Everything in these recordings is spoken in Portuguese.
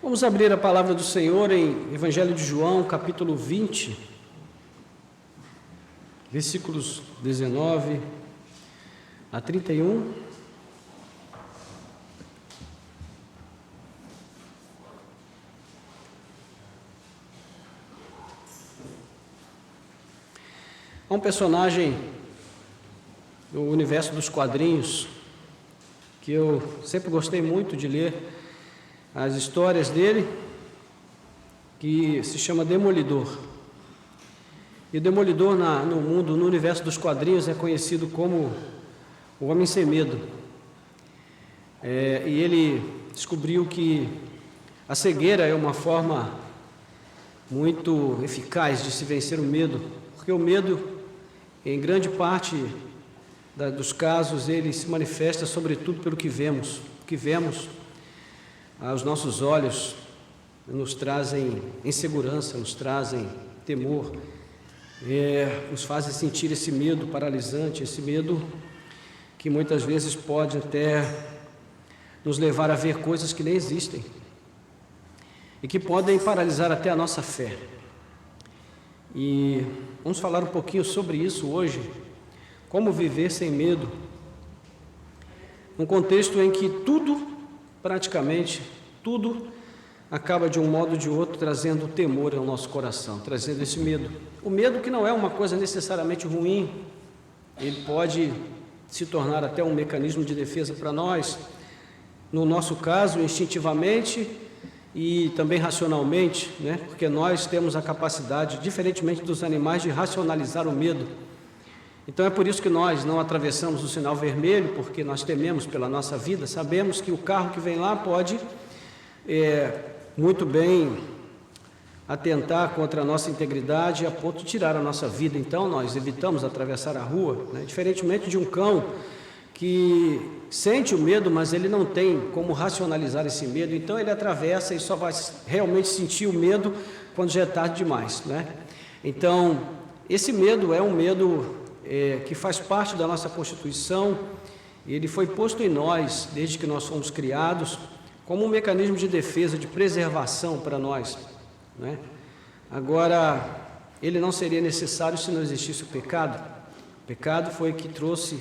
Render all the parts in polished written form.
Vamos abrir a palavra do Senhor em Evangelho de João, capítulo 20, versículos 19 a 31. Há um personagem do universo dos quadrinhos que eu sempre gostei muito de ler as histórias dele, que se chama Demolidor. E o Demolidor no mundo, no universo dos quadrinhos, é conhecido como o Homem Sem Medo. E ele descobriu que a cegueira é uma forma muito eficaz de se vencer o medo, porque o medo, em grande parte dos casos, ele se manifesta sobretudo pelo que vemos. O que vemos aos nossos olhos nos trazem insegurança, nos trazem temor, nos fazem sentir esse medo paralisante, esse medo que muitas vezes pode até nos levar a ver coisas que nem existem e que podem paralisar até a nossa fé. E vamos falar um pouquinho sobre isso hoje, como viver sem medo, num contexto em que praticamente tudo acaba de um modo ou de outro trazendo temor ao nosso coração, trazendo esse medo. O medo, que não é uma coisa necessariamente ruim, ele pode se tornar até um mecanismo de defesa para nós, no nosso caso, instintivamente e também racionalmente, né? Porque nós temos a capacidade, diferentemente dos animais, de racionalizar o medo. Então é por isso que nós não atravessamos o sinal vermelho, porque nós tememos pela nossa vida, sabemos que o carro que vem lá pode muito bem atentar contra a nossa integridade a ponto de tirar a nossa vida. Então nós evitamos atravessar a rua, né? Diferentemente de um cão que sente o medo, mas ele não tem como racionalizar esse medo, então ele atravessa e só vai realmente sentir o medo quando já é tarde demais, né? Então esse medo é um medo que faz parte da nossa Constituição, e ele foi posto em nós, desde que nós fomos criados, como um mecanismo de defesa, de preservação para nós, né? Agora, ele não seria necessário se não existisse o pecado. O pecado foi que trouxe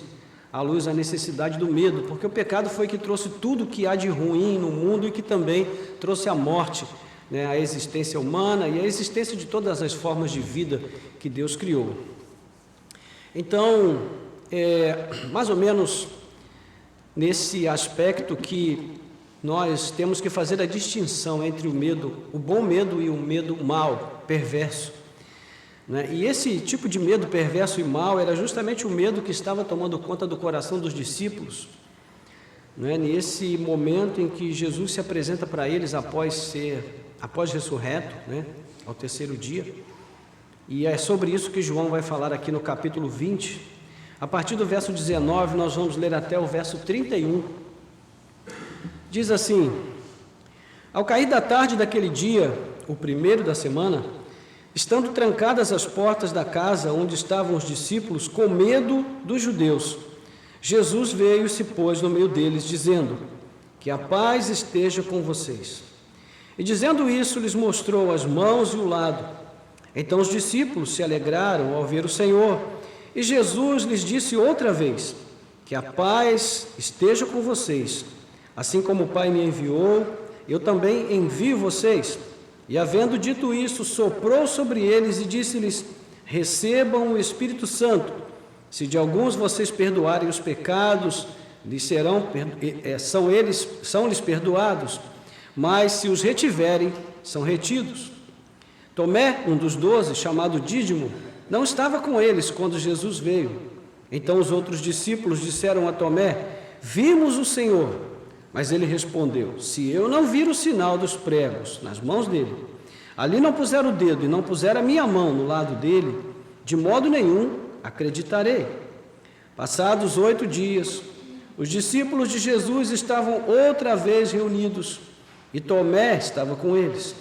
à luz a necessidade do medo, porque o pecado foi que trouxe tudo que há de ruim no mundo e que também trouxe a morte, né? A existência humana e a existência de todas as formas de vida que Deus criou. Então, mais ou menos nesse aspecto que nós temos que fazer a distinção entre o medo, o bom medo e o medo mau, perverso, né? E esse tipo de medo perverso e mau era justamente o medo que estava tomando conta do coração dos discípulos, né? Nesse momento em que Jesus se apresenta para eles após ressurreto, né? Ao terceiro dia. E é sobre isso que João vai falar aqui no capítulo 20. A partir do verso 19, nós vamos ler até o verso 31. Diz assim: ao cair da tarde daquele dia, o primeiro da semana, estando trancadas as portas da casa onde estavam os discípulos, com medo dos judeus, Jesus veio e se pôs no meio deles, dizendo: que a paz esteja com vocês. E dizendo isso, lhes mostrou as mãos e o lado. Então os discípulos se alegraram ao ver o Senhor, e Jesus lhes disse outra vez: que a paz esteja com vocês. Assim como o Pai me enviou, eu também envio vocês. E havendo dito isso, soprou sobre eles e disse-lhes: recebam o Espírito Santo. Se de alguns vocês perdoarem os pecados, são-lhes perdoados, mas se os retiverem, são retidos. Tomé, um dos 12, chamado Dídimo, não estava com eles quando Jesus veio. Então os outros discípulos disseram a Tomé: vimos o Senhor. Mas ele respondeu: se eu não vir o sinal dos pregos nas mãos dele, ali não puser o dedo e não puser a minha mão no lado dele, de modo nenhum acreditarei. Passados 8 dias, os discípulos de Jesus estavam outra vez reunidos, e Tomé estava com eles.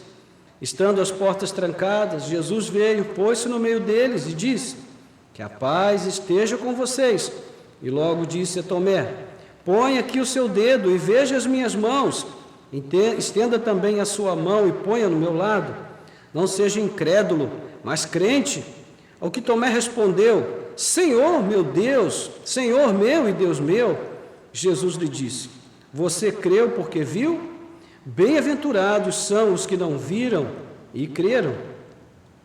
Estando as portas trancadas, Jesus veio, pôs-se no meio deles e disse: que a paz esteja com vocês. E logo disse a Tomé: põe aqui o seu dedo e veja as minhas mãos, Estenda também a sua mão e ponha no meu lado. Não seja incrédulo, mas crente. Ao que Tomé respondeu: Senhor meu Deus, Senhor meu e Deus meu. Jesus lhe disse: Você creu porque viu? Bem-aventurados são os que não viram e creram.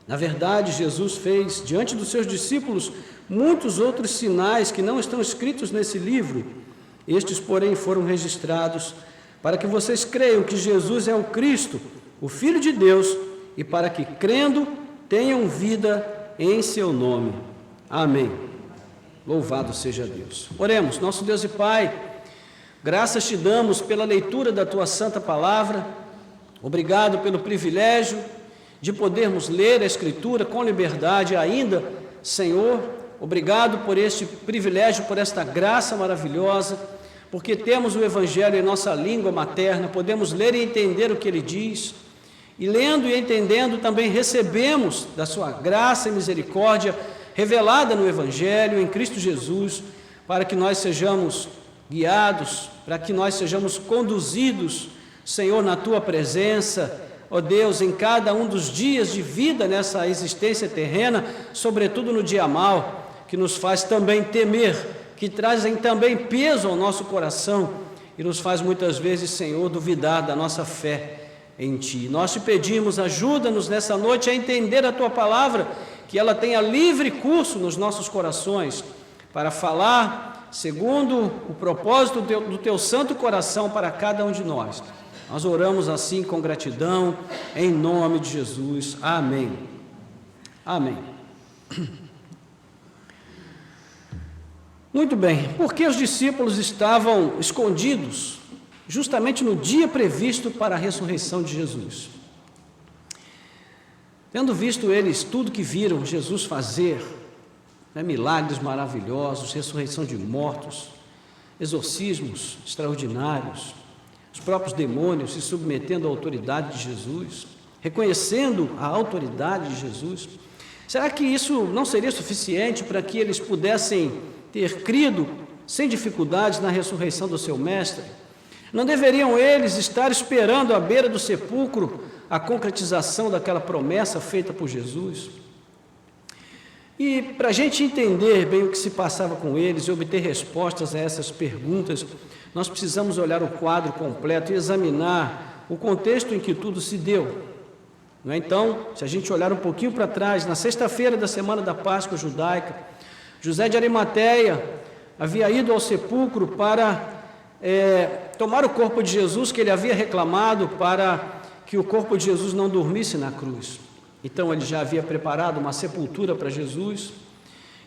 Na verdade, Jesus fez diante dos seus discípulos muitos outros sinais que não estão escritos nesse livro. Estes, porém, foram registrados para que vocês creiam que Jesus é o Cristo, o Filho de Deus, e para que, crendo, tenham vida em seu nome. Amém. Louvado seja Deus. Oremos. Nosso Deus e Pai, graças te damos pela leitura da tua santa palavra. Obrigado pelo privilégio de podermos ler a Escritura com liberdade ainda, Senhor. Obrigado por este privilégio, por esta graça maravilhosa, porque temos o Evangelho em nossa língua materna, podemos ler e entender o que ele diz, e lendo e entendendo também recebemos da sua graça e misericórdia revelada no Evangelho, em Cristo Jesus, para que nós sejamos guiados, para que nós sejamos conduzidos, Senhor, na tua presença, ó Deus, em cada um dos dias de vida nessa existência terrena, sobretudo no dia mau, que nos faz também temer, que trazem também peso ao nosso coração e nos faz muitas vezes, Senhor, duvidar da nossa fé em Ti. Nós te pedimos, ajuda-nos nessa noite a entender a Tua palavra, que ela tenha livre curso nos nossos corações, para falar segundo o propósito do Teu santo coração para cada um de nós. Nós oramos assim com gratidão, em nome de Jesus. Amém. Amém. Muito bem, porque os discípulos estavam escondidos justamente no dia previsto para a ressurreição de Jesus. Tendo visto eles tudo que viram Jesus fazer, milagres maravilhosos, ressurreição de mortos, exorcismos extraordinários, os próprios demônios se submetendo à autoridade de Jesus, reconhecendo a autoridade de Jesus, será que isso não seria suficiente para que eles pudessem ter crido sem dificuldades na ressurreição do seu mestre? Não deveriam eles estar esperando à beira do sepulcro a concretização daquela promessa feita por Jesus? E para a gente entender bem o que se passava com eles e obter respostas a essas perguntas, nós precisamos olhar o quadro completo e examinar o contexto em que tudo se deu. Não é? Então, se a gente olhar um pouquinho para trás, na sexta-feira da semana da Páscoa judaica, José de Arimateia havia ido ao sepulcro para tomar o corpo de Jesus, que ele havia reclamado para que o corpo de Jesus não dormisse na cruz. Então ele já havia preparado uma sepultura para Jesus,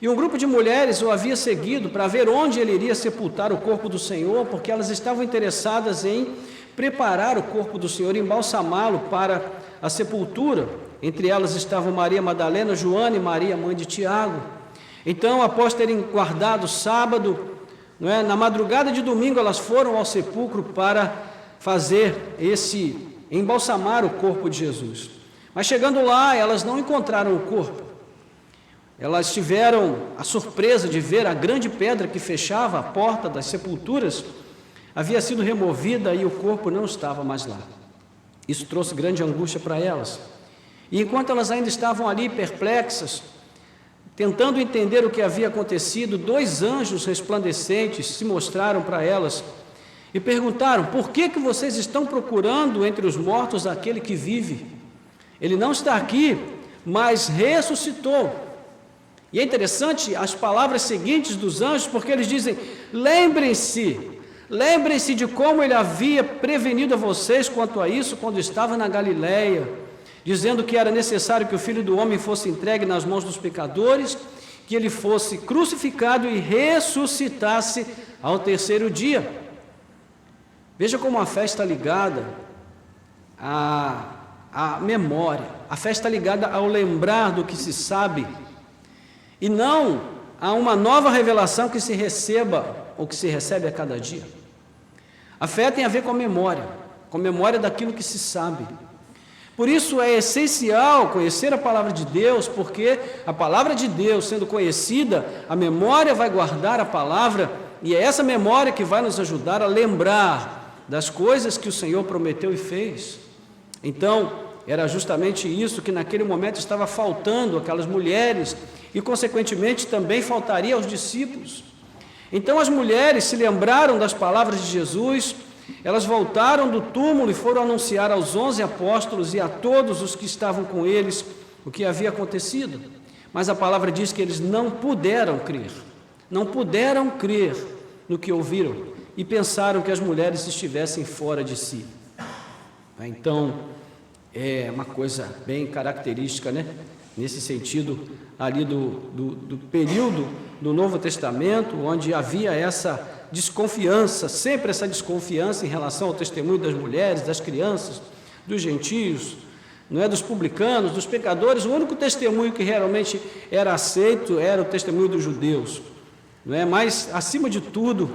e um grupo de mulheres o havia seguido para ver onde ele iria sepultar o corpo do Senhor, porque elas estavam interessadas em preparar o corpo do Senhor, embalsamá-lo para a sepultura. Entre elas estavam Maria Madalena, Joana e Maria, mãe de Tiago. Então, após terem guardado o sábado, na madrugada de domingo, elas foram ao sepulcro para fazer embalsamar o corpo de Jesus. Mas chegando lá, elas não encontraram o corpo. Elas tiveram a surpresa de ver a grande pedra que fechava a porta das sepulturas, havia sido removida e o corpo não estava mais lá. Isso trouxe grande angústia para elas. E enquanto elas ainda estavam ali perplexas, tentando entender o que havia acontecido, 2 anjos resplandecentes se mostraram para elas e perguntaram: por que vocês estão procurando entre os mortos aquele que vive? Ele não está aqui, mas ressuscitou. E é interessante as palavras seguintes dos anjos, porque eles dizem: lembrem-se de como ele havia prevenido a vocês quanto a isso quando estava na Galileia, dizendo que era necessário que o Filho do Homem fosse entregue nas mãos dos pecadores, que ele fosse crucificado e ressuscitasse ao 3º dia. Veja como a fé está ligada à memória, a fé está ligada ao lembrar do que se sabe, e não a uma nova revelação que se receba ou que se recebe a cada dia. A fé tem a ver com a memória daquilo que se sabe. Por isso é essencial conhecer a palavra de Deus, porque a palavra de Deus sendo conhecida, a memória vai guardar a palavra, e é essa memória que vai nos ajudar a lembrar das coisas que o Senhor prometeu e fez. Então, era justamente isso que naquele momento estava faltando àquelas mulheres e, consequentemente, também faltaria aos discípulos. Então, as mulheres se lembraram das palavras de Jesus, elas voltaram do túmulo e foram anunciar aos 11 apóstolos e a todos os que estavam com eles o que havia acontecido. Mas a palavra diz que eles não puderam crer no que ouviram e pensaram que as mulheres estivessem fora de si. Então, é uma coisa bem característica, né? Nesse sentido, ali do período do Novo Testamento, onde havia essa desconfiança, sempre essa desconfiança em relação ao testemunho das mulheres, das crianças, dos gentios, não é, dos publicanos, dos pecadores. O único testemunho que realmente era aceito era o testemunho dos judeus, não é? Mas, acima de tudo,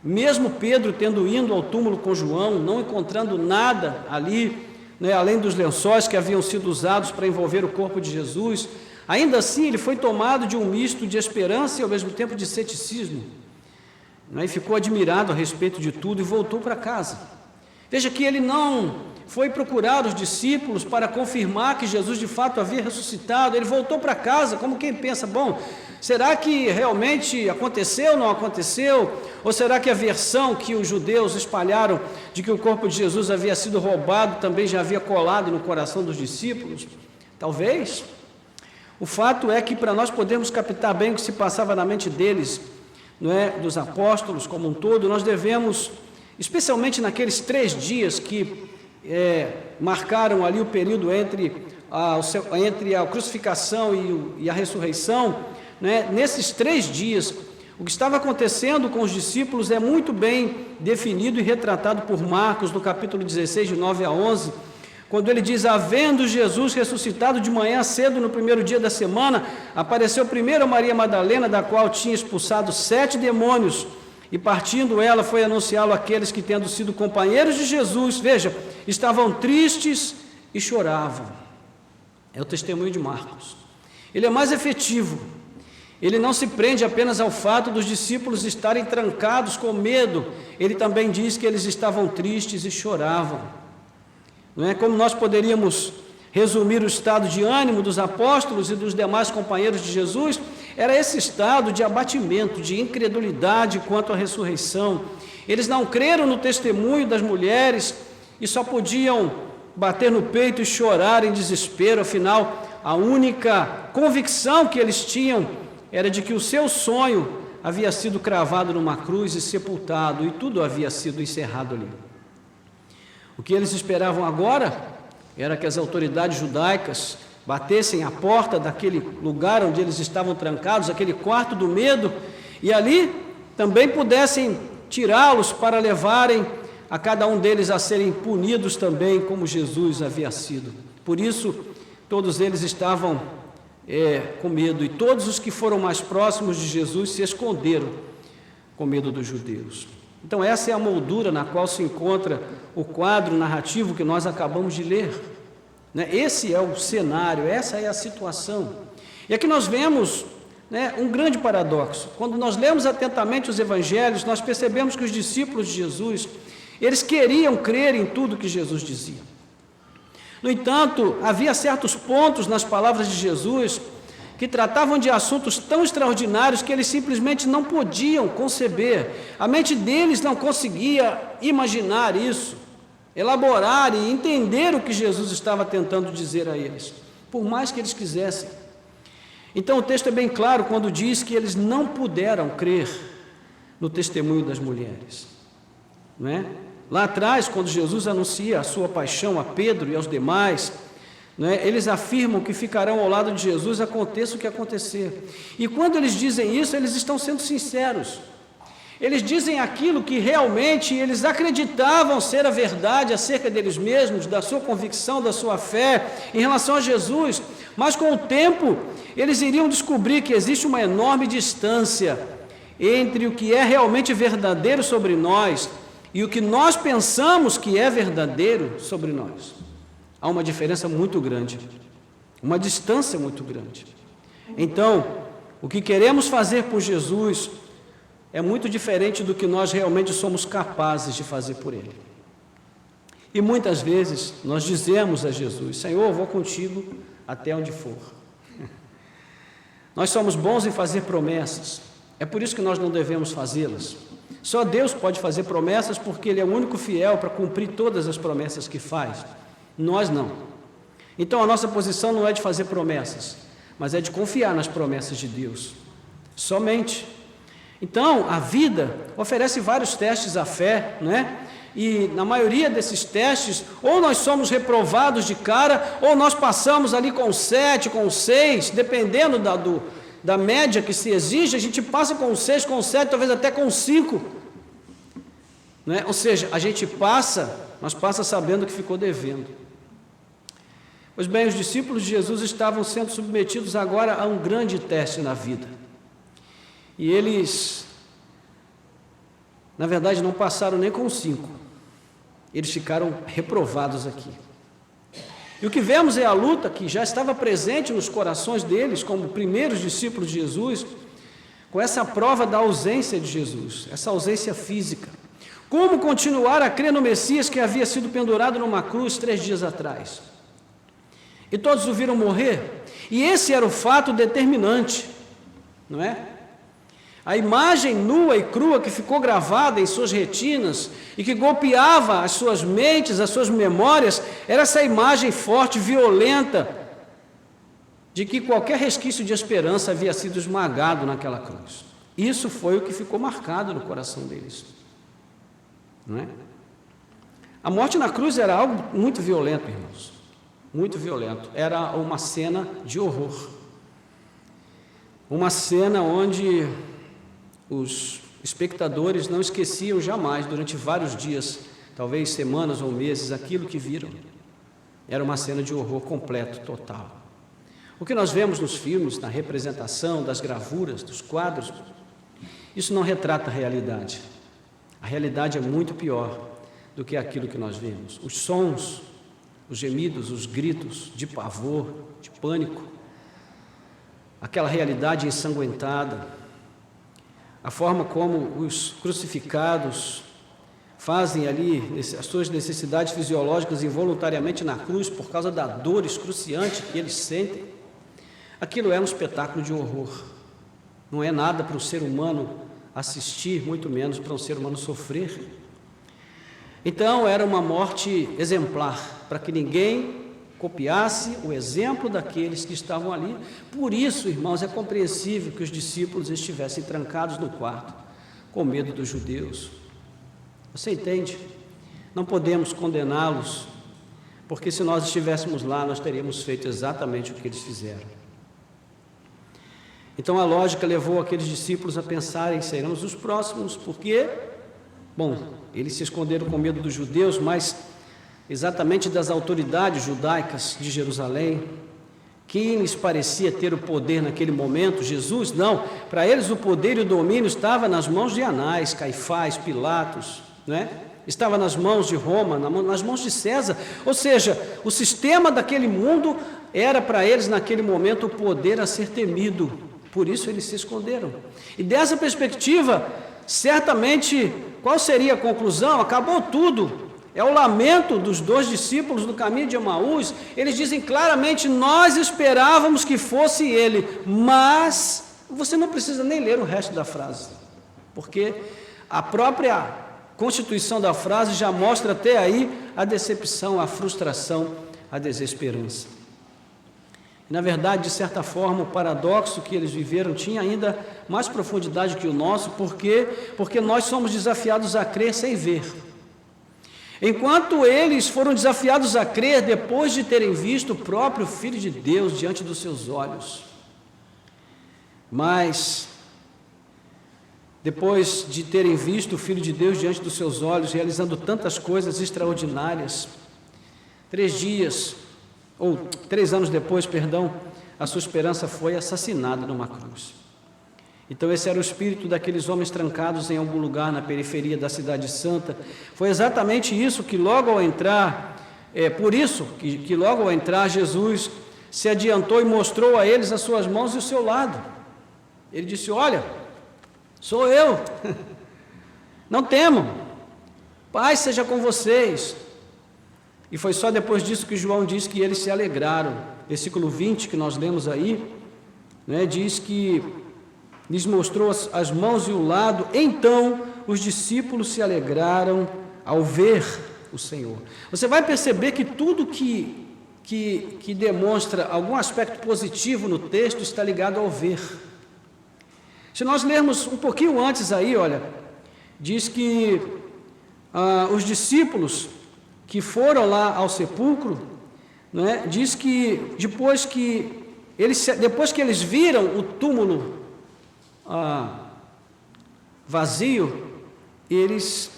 mesmo Pedro tendo ido ao túmulo com João, não encontrando nada ali, além dos lençóis que haviam sido usados para envolver o corpo de Jesus, ainda assim ele foi tomado de um misto de esperança e ao mesmo tempo de ceticismo, e ficou admirado a respeito de tudo e voltou para casa. Veja que ele não foi procurar os discípulos para confirmar que Jesus de fato havia ressuscitado. Ele voltou para casa como quem pensa, bom, será que realmente aconteceu ou não aconteceu? Ou será que a versão que os judeus espalharam de que o corpo de Jesus havia sido roubado também já havia colado no coração dos discípulos? Talvez. O fato é que, para nós podermos captar bem o que se passava na mente deles, dos apóstolos como um todo, nós devemos, especialmente naqueles 3 dias que marcaram ali o período entre a crucificação e a ressurreição, nesses 3 dias, o que estava acontecendo com os discípulos é muito bem definido e retratado por Marcos, no capítulo 16, de 9 a 11, quando ele diz: havendo Jesus ressuscitado de manhã cedo no primeiro dia da semana, apareceu primeiro a Maria Madalena, da qual tinha expulsado 7 demônios, e partindo ela foi anunciá-lo àqueles que, tendo sido companheiros de Jesus, veja, estavam tristes e choravam. É o testemunho de Marcos. Ele é mais efetivo. Ele não se prende apenas ao fato dos discípulos estarem trancados com medo. Ele também diz que eles estavam tristes e choravam. Não é como nós poderíamos resumir o estado de ânimo dos apóstolos e dos demais companheiros de Jesus? Era esse estado de abatimento, de incredulidade quanto à ressurreição. Eles não creram no testemunho das mulheres e só podiam bater no peito e chorar em desespero. Afinal, a única convicção que eles tinham era de que o seu sonho havia sido cravado numa cruz e sepultado, e tudo havia sido encerrado ali. O que eles esperavam agora era que as autoridades judaicas batessem à porta daquele lugar onde eles estavam trancados, aquele quarto do medo, e ali também pudessem tirá-los para levarem a cada um deles a serem punidos também, como Jesus havia sido. Por isso, todos eles estavam com medo, e todos os que foram mais próximos de Jesus se esconderam com medo dos judeus. Então, essa é a moldura na qual se encontra o quadro narrativo que nós acabamos de ler. Esse é o cenário, essa é a situação. E aqui nós vemos um grande paradoxo. Quando nós lemos atentamente os evangelhos, nós percebemos que os discípulos de Jesus, eles queriam crer em tudo que Jesus dizia. No entanto, havia certos pontos nas palavras de Jesus que tratavam de assuntos tão extraordinários que eles simplesmente não podiam conceber. A mente deles não conseguia imaginar isso, elaborar e entender o que Jesus estava tentando dizer a eles, por mais que eles quisessem. Então, o texto é bem claro quando diz que eles não puderam crer no testemunho das mulheres, não é? Lá atrás, quando Jesus anuncia a sua paixão a Pedro e aos demais, eles afirmam que ficarão ao lado de Jesus, aconteça o que acontecer. E quando eles dizem isso, eles estão sendo sinceros. Eles dizem aquilo que realmente eles acreditavam ser a verdade acerca deles mesmos, da sua convicção, da sua fé em relação a Jesus. Mas com o tempo, eles iriam descobrir que existe uma enorme distância entre o que é realmente verdadeiro sobre nós e o que nós pensamos que é verdadeiro sobre nós. Há uma diferença muito grande, uma distância muito grande. Então, o que queremos fazer por Jesus, é muito diferente do que nós realmente somos capazes de fazer por Ele. E muitas vezes nós dizemos a Jesus: Senhor, eu vou contigo até onde for. Nós somos bons em fazer promessas, é por isso que nós não devemos fazê-las. Só Deus pode fazer promessas, porque Ele é o único fiel para cumprir todas as promessas que faz. Nós não. Então a nossa posição não é de fazer promessas, mas é de confiar nas promessas de Deus, somente. Então a vida oferece vários testes à fé, não é? E na maioria desses testes, ou nós somos reprovados de cara, ou nós passamos ali com 7, com 6, dependendo da média que se exige, a gente passa com 6, com 7, talvez até com 5. Não é? Ou seja, a gente passa, mas passa sabendo que ficou devendo. Pois bem, os discípulos de Jesus estavam sendo submetidos agora a um grande teste na vida. E eles, na verdade, não passaram nem com 5. Eles ficaram reprovados aqui. E o que vemos é a luta que já estava presente nos corações deles, como primeiros discípulos de Jesus, com essa prova da ausência de Jesus, essa ausência física. Como continuar a crer no Messias que havia sido pendurado numa cruz 3 dias atrás? E todos o viram morrer. E esse era o fato determinante, não é? A imagem nua e crua que ficou gravada em suas retinas e que golpeava as suas mentes, as suas memórias, era essa imagem forte, violenta, de que qualquer resquício de esperança havia sido esmagado naquela cruz. Isso foi o que ficou marcado no coração deles. Não é? A morte na cruz era algo muito violento, irmãos. Muito violento. Era uma cena de horror. Uma cena onde os espectadores não esqueciam jamais, durante vários dias, talvez semanas ou meses, aquilo que viram. Era uma cena de horror completo, total. O que nós vemos nos filmes, na representação, das gravuras, dos quadros, isso não retrata a realidade. A realidade é muito pior do que aquilo que nós vemos. Os sons, os gemidos, os gritos de pavor, de pânico, aquela realidade ensanguentada, a forma como os crucificados fazem ali as suas necessidades fisiológicas involuntariamente na cruz por causa da dor excruciante que eles sentem, aquilo é um espetáculo de horror. Não é nada para um ser humano assistir, muito menos para um ser humano sofrer. Então era uma morte exemplar, para que ninguém copiasse o exemplo daqueles que estavam ali. Por isso, irmãos, é compreensível que os discípulos estivessem trancados no quarto, com medo dos judeus. Você entende? Não podemos condená-los, porque se nós estivéssemos lá, nós teríamos feito exatamente o que eles fizeram. Então a lógica levou aqueles discípulos a pensarem: seremos os próximos, porque, bom, eles se esconderam com medo dos judeus, mas exatamente das autoridades judaicas de Jerusalém. Quem lhes parecia ter o poder naquele momento? Jesus? Não, para eles o poder e o domínio estava nas mãos de Anás, Caifás, Pilatos, né? Estava nas mãos de Roma, nas mãos de César. Ou seja, o sistema daquele mundo era para eles naquele momento o poder a ser temido. Por isso eles se esconderam. E dessa perspectiva, certamente, qual seria a conclusão? Acabou tudo. É o lamento dos 2 discípulos no caminho de Emaús. Eles dizem claramente: nós esperávamos que fosse ele, mas você não precisa nem ler o resto da frase, porque a própria constituição da frase já mostra até aí a decepção, a frustração, a desesperança. Na verdade, de certa forma, o paradoxo que eles viveram tinha ainda mais profundidade que o nosso, porque nós somos desafiados a crer sem ver. Enquanto eles foram desafiados a crer depois de terem visto o próprio Filho de Deus diante dos seus olhos. Mas, depois de terem visto o Filho de Deus diante dos seus olhos, realizando tantas coisas extraordinárias, 3 anos depois, a sua esperança foi assassinada numa cruz. Então esse era o espírito daqueles homens trancados em algum lugar na periferia da cidade santa. Foi exatamente isso que logo ao entrar, por isso que logo ao entrar Jesus se adiantou e mostrou a eles as suas mãos e o seu lado. Ele disse: olha, Sou eu. Não temam. Paz seja com vocês. E foi só depois disso que João diz que eles se alegraram. Versículo 20 que nós lemos aí, né, diz que lhes mostrou as mãos e o lado. Então os discípulos se alegraram ao ver o Senhor. Você vai perceber que tudo que demonstra algum aspecto positivo no texto está ligado ao ver. Se nós lermos um pouquinho antes aí, olha, diz que os discípulos que foram lá ao sepulcro, né, diz que depois que eles viram o túmulo vazio, eles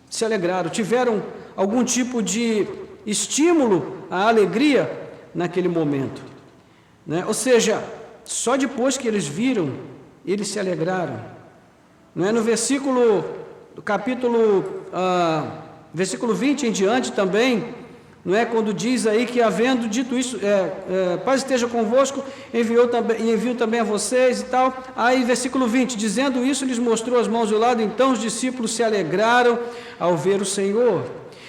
se alegraram, tiveram algum tipo de estímulo à alegria naquele momento, né? Ou seja, só depois que eles viram, eles se alegraram, né? No versículo, do capítulo, versículo 20 em diante também, não é, quando diz aí que havendo dito isso, paz esteja convosco, enviou também a vocês e tal. Aí versículo 20, dizendo isso, lhes mostrou as mãos do lado, então os discípulos se alegraram ao ver o Senhor.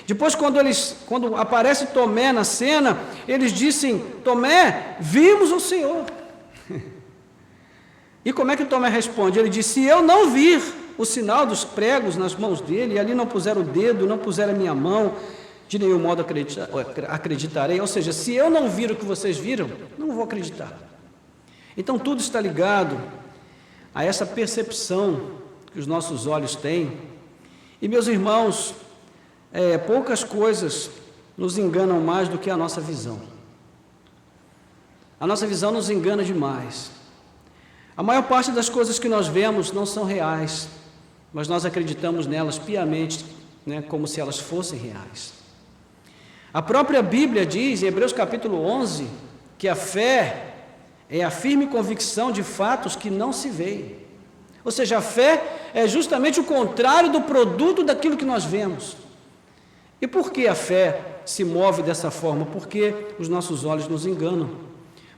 Depois, quando aparece Tomé na cena, eles dizem: Tomé, vimos o Senhor. E como é que Tomé responde? Ele diz: se eu não vir o sinal dos pregos nas mãos dele, e ali não puser o dedo, não puser a minha mão, de nenhum modo acreditarei. Ou seja, se eu não vir o que vocês viram, não vou acreditar. Então tudo está ligado a essa percepção que os nossos olhos têm. E meus irmãos, poucas coisas nos enganam mais do que a nossa visão. A nossa visão nos engana demais. A maior parte das coisas que nós vemos não são reais, mas nós acreditamos nelas piamente, né, como se elas fossem reais. A própria Bíblia diz, em Hebreus capítulo 11, que a fé é a firme convicção de fatos que não se veem. Ou seja, a fé é justamente o contrário do produto daquilo que nós vemos. E por que a fé se move dessa forma? Porque os nossos olhos nos enganam.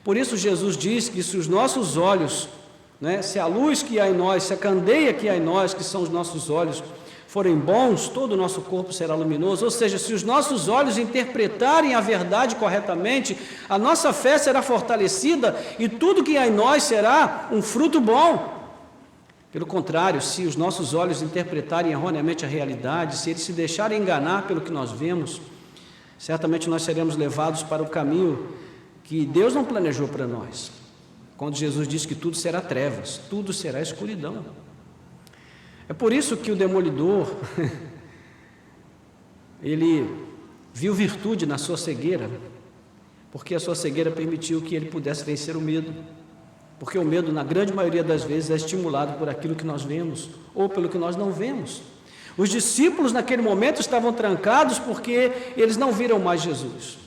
Por isso Jesus diz que se os nossos olhos, né, se a luz que há em nós, se a candeia que há em nós, que são os nossos olhos, forem bons, todo o nosso corpo será luminoso. Ou seja, se os nossos olhos interpretarem a verdade corretamente, a nossa fé será fortalecida e tudo que há em nós será um fruto bom. Pelo contrário, se os nossos olhos interpretarem erroneamente a realidade, se eles se deixarem enganar pelo que nós vemos, certamente nós seremos levados para o caminho que Deus não planejou para nós. Quando Jesus diz que tudo será trevas, tudo será escuridão. É por isso que o demolidor, ele viu virtude na sua cegueira, porque a sua cegueira permitiu que ele pudesse vencer o medo. Porque o medo, na grande maioria das vezes, é estimulado por aquilo que nós vemos, ou pelo que nós não vemos. Os discípulos, naquele momento, estavam trancados porque eles não viram mais Jesus.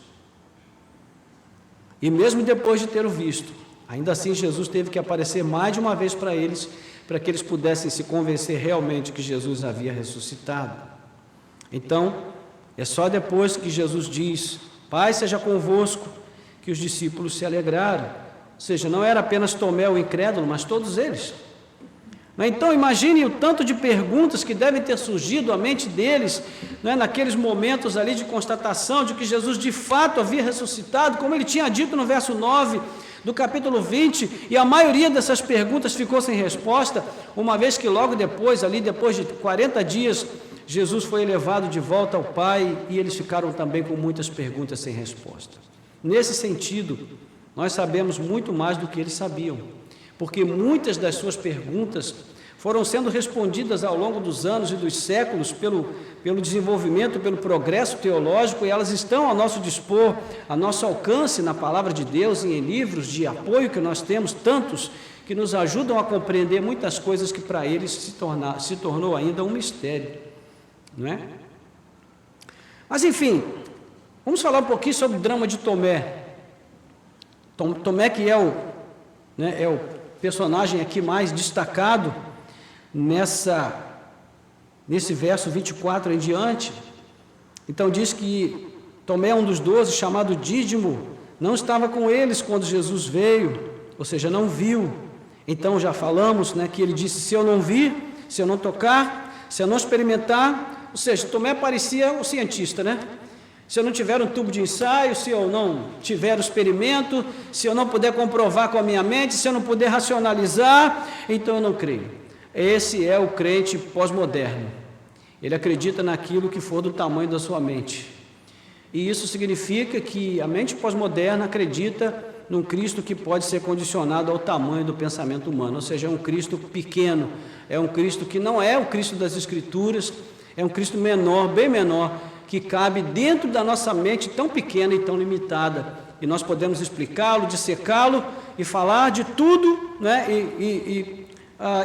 E mesmo depois de ter o visto, ainda assim Jesus teve que aparecer mais de uma vez para eles, para que eles pudessem se convencer realmente que Jesus havia ressuscitado. Então, é só depois que Jesus diz: Paz seja convosco, que os discípulos se alegraram. Ou seja, não era apenas Tomé o incrédulo, mas todos eles. Então imaginem o tanto de perguntas que devem ter surgido à mente deles, né, naqueles momentos ali de constatação de que Jesus de fato havia ressuscitado, como ele tinha dito no verso 9 do capítulo 20, e a maioria dessas perguntas ficou sem resposta, uma vez que logo depois, ali depois de 40 dias, Jesus foi elevado de volta ao Pai, e eles ficaram também com muitas perguntas sem resposta. Nesse sentido, nós sabemos muito mais do que eles sabiam, porque muitas das suas perguntas foram sendo respondidas ao longo dos anos e dos séculos pelo desenvolvimento, pelo progresso teológico, e elas estão ao nosso dispor, a nosso alcance na Palavra de Deus e em livros de apoio que nós temos, tantos que nos ajudam a compreender muitas coisas que para eles se tornou ainda um mistério, não é? Mas enfim, vamos falar um pouquinho sobre o drama de Tomé. Tomé, que é o personagem aqui mais destacado nesse verso 24 em diante. Então diz que Tomé, um dos 12, chamado Dídimo, não estava com eles quando Jesus veio, ou seja, não viu. Então já falamos, né, que ele disse: se eu não vir se eu não tocar, se eu não experimentar. Ou seja, Tomé parecia um cientista, né? Se eu não tiver um tubo de ensaio, se eu não tiver o experimento, se eu não puder comprovar com a minha mente, se eu não puder racionalizar, então eu não creio. Esse é o crente pós-moderno. Ele acredita naquilo que for do tamanho da sua mente. E isso significa que a mente pós-moderna acredita num Cristo que pode ser condicionado ao tamanho do pensamento humano, ou seja, é um Cristo pequeno, é um Cristo que não é o Cristo das Escrituras, é um Cristo menor, bem menor, que cabe dentro da nossa mente tão pequena e tão limitada, e nós podemos explicá-lo, dissecá-lo e falar de tudo, né?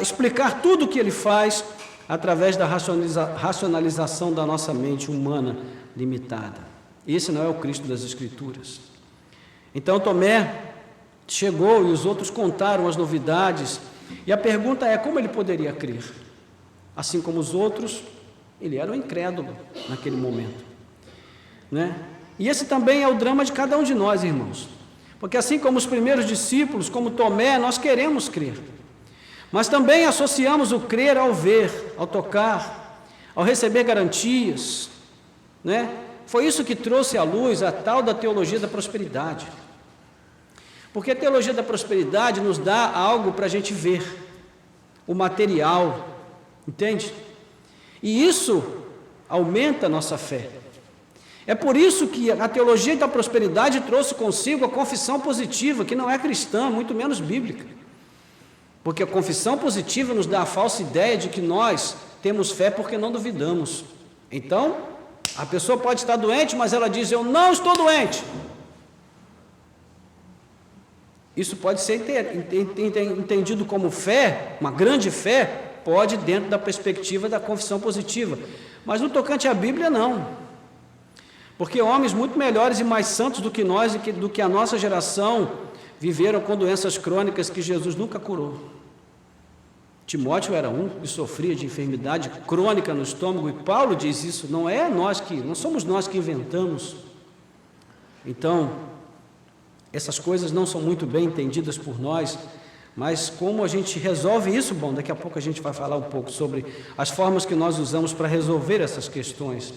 Explicar tudo o que ele faz através da racionalização da nossa mente humana limitada. Esse não é o Cristo das Escrituras. Então Tomé chegou e os outros contaram as novidades, e a pergunta é: como ele poderia crer? Assim como os outros, ele era um incrédulo naquele momento, né? E esse também é o drama de cada um de nós, irmãos, porque assim como os primeiros discípulos, como Tomé, nós queremos crer, mas também associamos o crer ao ver, ao tocar, ao receber garantias, né? Foi isso que trouxe à luz a tal da teologia da prosperidade, porque a teologia da prosperidade nos dá algo para a gente ver, o material, entende? E isso aumenta a nossa fé. É por isso que a teologia da prosperidade trouxe consigo a confissão positiva, que não é cristã, muito menos bíblica. Porque a confissão positiva nos dá a falsa ideia de que nós temos fé porque não duvidamos. Então, a pessoa pode estar doente, mas ela diz: eu não estou doente. Isso pode ser entendido como fé, uma grande fé, pode dentro da perspectiva da confissão positiva, mas no tocante à Bíblia não, porque homens muito melhores e mais santos do que nós e do que a nossa geração viveram com doenças crônicas que Jesus nunca curou. Timóteo era um que sofria de enfermidade crônica no estômago, e Paulo diz isso, não somos nós que inventamos. Então, essas coisas não são muito bem entendidas por nós, mas como a gente resolve isso? Bom, daqui a pouco a gente vai falar um pouco sobre as formas que nós usamos para resolver essas questões.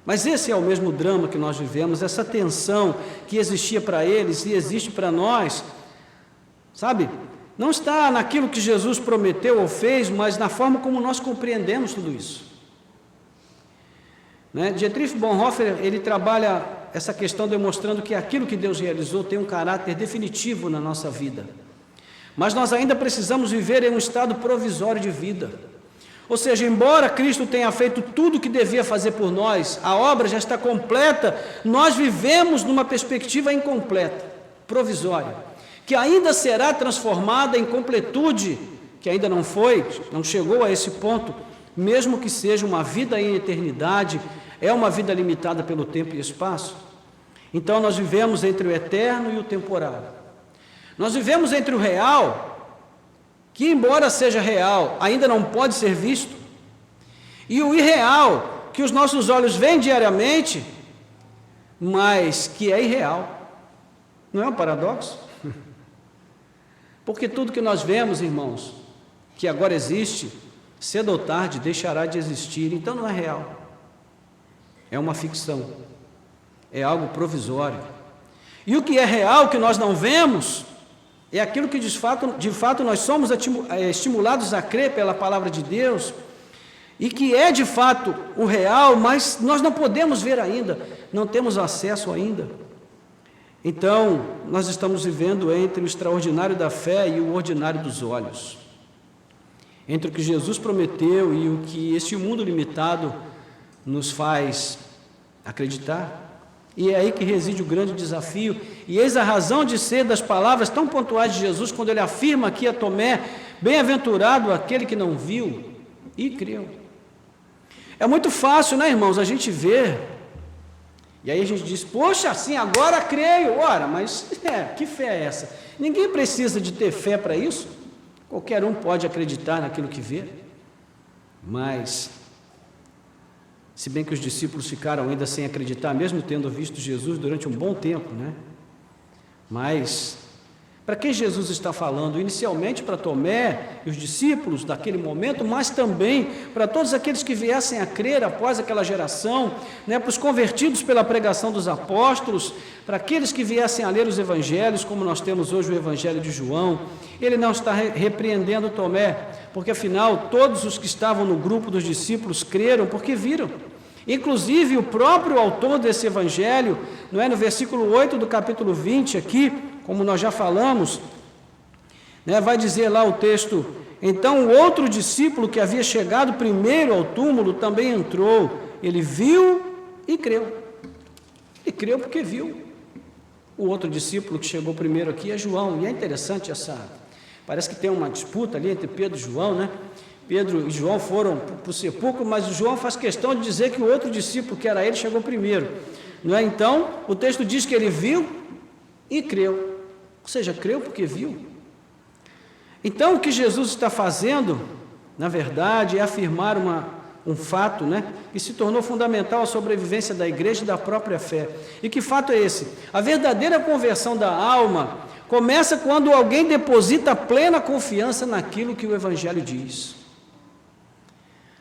Mas esse é o mesmo drama que nós vivemos, essa tensão que existia para eles e existe para nós, sabe? Não está naquilo que Jesus prometeu ou fez, mas na forma como nós compreendemos tudo isso, né? Dietrich Bonhoeffer, ele trabalha essa questão demonstrando que aquilo que Deus realizou tem um caráter definitivo na nossa vida, mas nós ainda precisamos viver em um estado provisório de vida. Ou seja, embora Cristo tenha feito tudo o que devia fazer por nós, a obra já está completa, nós vivemos numa perspectiva incompleta, provisória, que ainda será transformada em completude, que ainda não chegou a esse ponto, mesmo que seja uma vida em eternidade, é uma vida limitada pelo tempo e espaço. Então nós vivemos entre o eterno e o temporário. Nós vivemos entre o real, que embora seja real, ainda não pode ser visto, e o irreal, que os nossos olhos veem diariamente, mas que é irreal. Não é um paradoxo? Porque tudo que nós vemos, irmãos, que agora existe, cedo ou tarde deixará de existir, então não é real. É uma ficção, é algo provisório. E o que é real, que nós não vemos, é aquilo que de fato nós somos estimulados a crer pela palavra de Deus, e que é de fato o real, mas nós não podemos ver ainda, não temos acesso ainda. Então, nós estamos vivendo entre o extraordinário da fé e o ordinário dos olhos, entre o que Jesus prometeu e o que este mundo limitado nos faz acreditar. E é aí que reside o grande desafio, e eis a razão de ser das palavras tão pontuais de Jesus, quando ele afirma aqui a Tomé: bem-aventurado aquele que não viu e creu. É muito fácil, né, irmãos, a gente ver, e aí a gente diz: poxa, assim, agora creio. Ora, mas que fé é essa? Ninguém precisa de ter fé para isso, qualquer um pode acreditar naquilo que vê, mas se bem que os discípulos ficaram ainda sem acreditar, mesmo tendo visto Jesus durante um bom tempo, né? Mas Para quem Jesus está falando? Inicialmente para Tomé e os discípulos daquele momento, mas também para todos aqueles que viessem a crer após aquela geração, né, para os convertidos pela pregação dos apóstolos, para aqueles que viessem a ler os evangelhos, como nós temos hoje o evangelho de João. Ele não está repreendendo Tomé, porque afinal todos os que estavam no grupo dos discípulos creram porque viram. Inclusive o próprio autor desse evangelho, não é, no versículo 8 do capítulo 20 aqui, como nós já falamos, né, vai dizer lá o texto: então o outro discípulo que havia chegado primeiro ao túmulo também entrou, ele viu e creu. E creu porque viu. O outro discípulo que chegou primeiro aqui é João, e é interessante parece que tem uma disputa ali entre Pedro e João, né? Pedro e João foram para o sepulcro, mas o João faz questão de dizer que o outro discípulo, que era ele, chegou primeiro, não é? Então, o texto diz que ele viu e creu, ou seja, creu porque viu. Então, o que Jesus está fazendo, na verdade, é afirmar um fato, né, que se tornou fundamental à sobrevivência da igreja e da própria fé. E que fato é esse? A verdadeira conversão da alma começa quando alguém deposita plena confiança naquilo que o Evangelho diz.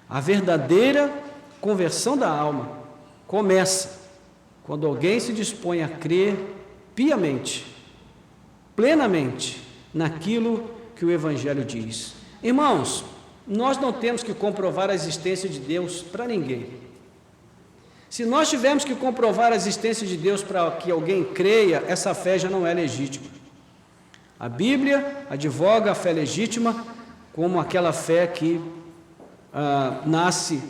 A verdadeira conversão da alma começa quando alguém se dispõe a crer piamente, plenamente, naquilo que o Evangelho diz. Irmãos, nós não temos que comprovar a existência de Deus para ninguém. Se nós tivermos que comprovar a existência de Deus para que alguém creia, essa fé já não é legítima. A Bíblia advoga a fé legítima como aquela fé que nasce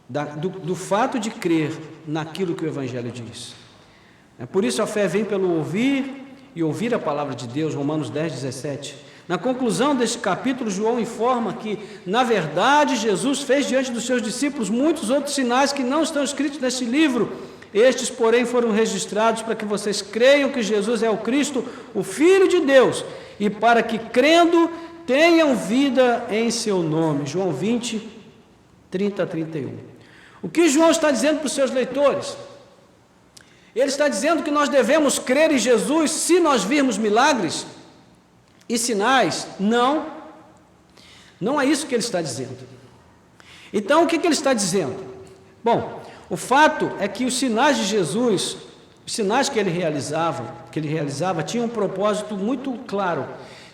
do fato de crer naquilo que o Evangelho diz. Por isso a fé vem pelo ouvir e ouvir a palavra de Deus, Romanos 10, 17. Na conclusão deste capítulo, João informa que, na verdade, Jesus fez diante dos seus discípulos muitos outros sinais que não estão escritos neste livro. Estes, porém, foram registrados para que vocês creiam que Jesus é o Cristo, o Filho de Deus, e para que, crendo, tenham vida em seu nome. João 20, 30 a 31. O que João está dizendo para os seus leitores? Ele está dizendo que nós devemos crer em Jesus se nós virmos milagres e sinais? Não é isso que ele está dizendo. Então, o que ele está dizendo? Bom, o fato é que os sinais de Jesus, os sinais que ele realizava, tinham um propósito muito claro,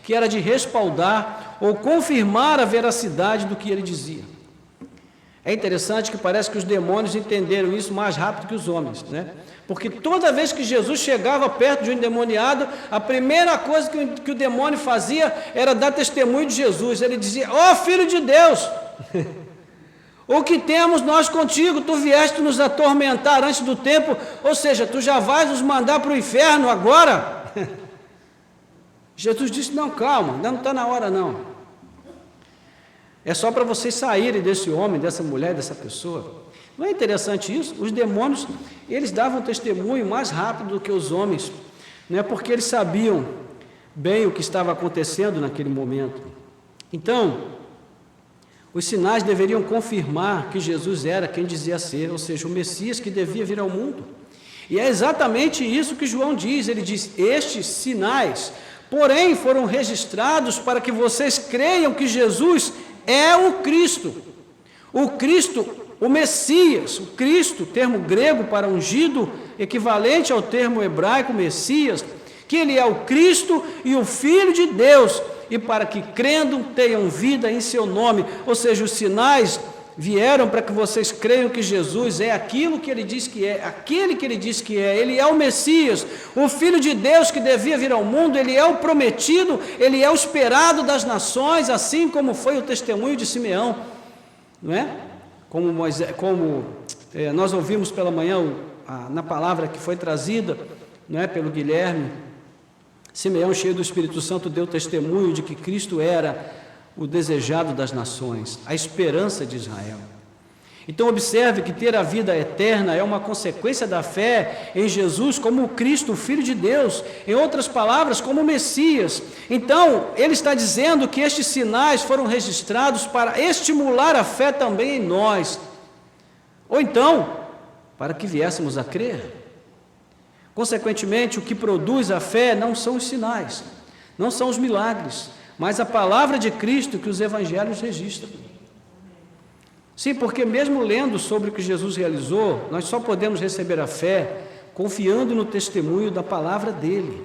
que era de respaldar ou confirmar a veracidade do que ele dizia. É interessante que parece que os demônios entenderam isso mais rápido que os homens, né? Porque toda vez que Jesus chegava perto de um endemoniado, a primeira coisa que o demônio fazia era dar testemunho de Jesus. Ele dizia: ó Filho de Deus, o que temos nós contigo? Tu vieste nos atormentar antes do tempo, ou seja, tu já vais nos mandar para o inferno agora? Jesus disse: não, calma, ainda não está na hora não. É só para vocês saírem desse homem, dessa mulher, dessa pessoa. Não é interessante isso? Os demônios, eles davam testemunho mais rápido do que os homens, né? Porque eles sabiam bem o que estava acontecendo naquele momento. Então, os sinais deveriam confirmar que Jesus era quem dizia ser, ou seja, o Messias que devia vir ao mundo. E é exatamente isso que João diz. Ele diz: estes sinais, porém, foram registrados para que vocês creiam que Jesus é o Cristo, o Messias, o Cristo, termo grego para ungido, equivalente ao termo hebraico Messias, que ele é o Cristo e o Filho de Deus, e para que crendo tenham vida em seu nome. Ou seja, os sinais vieram para que vocês creiam que Jesus é aquilo que ele diz que é, aquele que ele diz que é. Ele é o Messias, o Filho de Deus que devia vir ao mundo. Ele é o prometido, ele é o esperado das nações, assim como foi o testemunho de Simeão, não é? Como nós ouvimos pela manhã na palavra que foi trazida, não é, pelo Guilherme. Simeão, cheio do Espírito Santo, deu testemunho de que Cristo era o desejado das nações, a esperança de Israel. Então observe que ter a vida eterna é uma consequência da fé em Jesus como o Cristo, o Filho de Deus, em outras palavras, como o Messias. Então, ele está dizendo que estes sinais foram registrados para estimular a fé também em nós, ou então, para que viéssemos a crer. Consequentemente, o que produz a fé não são os sinais, Não são os milagres, mas a palavra de Cristo que os evangelhos registram. Sim, porque mesmo lendo sobre o que Jesus realizou, nós só podemos receber a fé confiando no testemunho da palavra dele.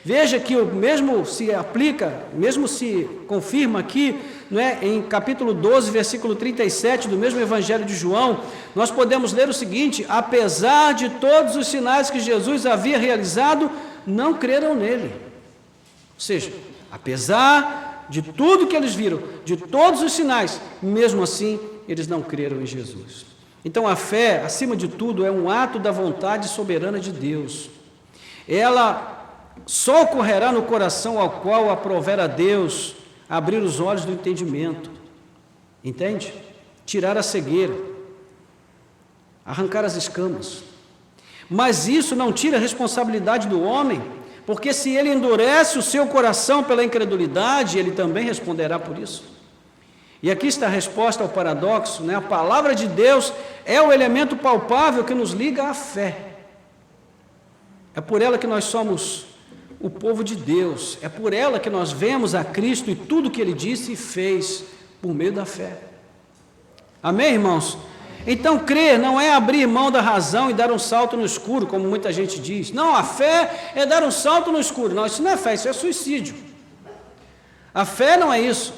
Veja que o mesmo se aplica, mesmo se confirma aqui, não é, em capítulo 12, versículo 37 do mesmo Evangelho de João, nós podemos ler o seguinte: apesar de todos os sinais que Jesus havia realizado, não creram nele. Ou seja, apesar de tudo que eles viram, de todos os sinais, mesmo assim, eles não creram em Jesus. Então a fé, acima de tudo, é um ato da vontade soberana de Deus. Ela só ocorrerá no coração ao qual aprover a Deus abrir os olhos do entendimento. Entende? Tirar a cegueira, arrancar as escamas. Mas isso não tira a responsabilidade do homem, porque se ele endurece o seu coração pela incredulidade, ele também responderá por isso. E aqui está a resposta ao paradoxo, né? A palavra de Deus é o elemento palpável que nos liga à fé. É por ela que nós somos o povo de Deus, é por ela que nós vemos a Cristo e tudo que Ele disse e fez por meio da fé. Amém, irmãos? Então, crer não é abrir mão da razão e dar um salto no escuro, como muita gente diz. Não, a fé é dar um salto no escuro. Não, isso não é fé, isso é suicídio. A fé não é isso.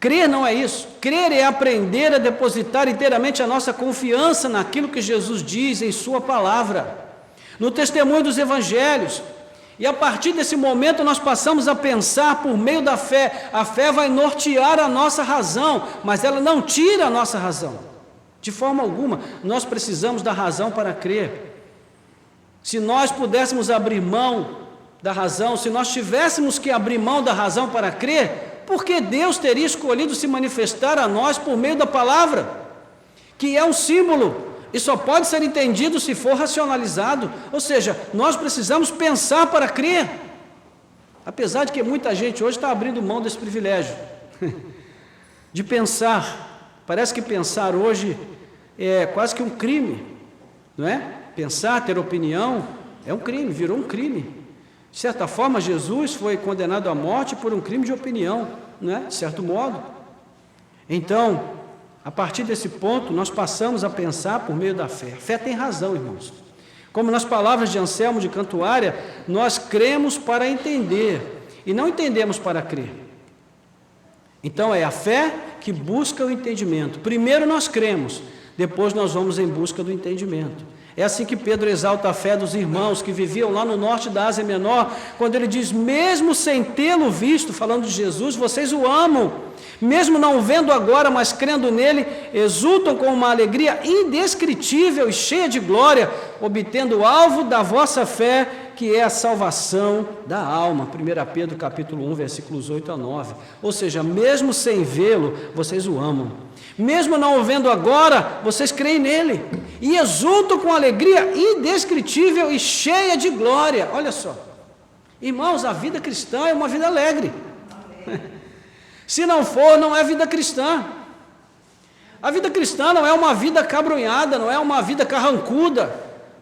Crer não é isso. Crer é aprender a depositar inteiramente a nossa confiança naquilo que Jesus diz em Sua palavra, no testemunho dos evangelhos. E a partir desse momento nós passamos a pensar por meio da fé. A fé vai nortear a nossa razão, mas ela não tira a nossa razão, de forma alguma. Nós precisamos da razão para crer. Se nós pudéssemos abrir mão da razão, se nós tivéssemos que abrir mão da razão para crer, por que Deus teria escolhido se manifestar a nós por meio da palavra, que é um símbolo, e só pode ser entendido se for racionalizado? Ou seja, nós precisamos pensar para crer, apesar de que muita gente hoje está abrindo mão desse privilégio, de pensar. Parece que pensar hoje é quase que um crime, não é? Pensar, ter opinião, é um crime, virou um crime. De certa forma, Jesus foi condenado à morte por um crime de opinião, não é? De certo modo. Então, a partir desse ponto, nós passamos a pensar por meio da fé. A fé tem razão, irmãos. Como nas palavras de Anselmo de Cantuária, nós cremos para entender e não entendemos para crer. Então, é a fé que busca o entendimento. Primeiro nós cremos, depois nós vamos em busca do entendimento. É assim que Pedro exalta a fé dos irmãos que viviam lá no norte da Ásia Menor, quando ele diz: mesmo sem tê-lo visto, falando de Jesus, vocês o amam, mesmo não o vendo agora, mas crendo nele, exultam com uma alegria indescritível e cheia de glória, obtendo o alvo da vossa fé, que é a salvação da alma. 1 Pedro capítulo 1, versículos 8 a 9. Ou seja, mesmo sem vê-lo, vocês o amam. Mesmo não o vendo agora, vocês creem nele e exultam com alegria indescritível e cheia de glória. Olha só, irmãos, a vida cristã é uma vida alegre. Se não for, não é vida cristã. A vida cristã não é uma vida cabrunhada, não é uma vida carrancuda,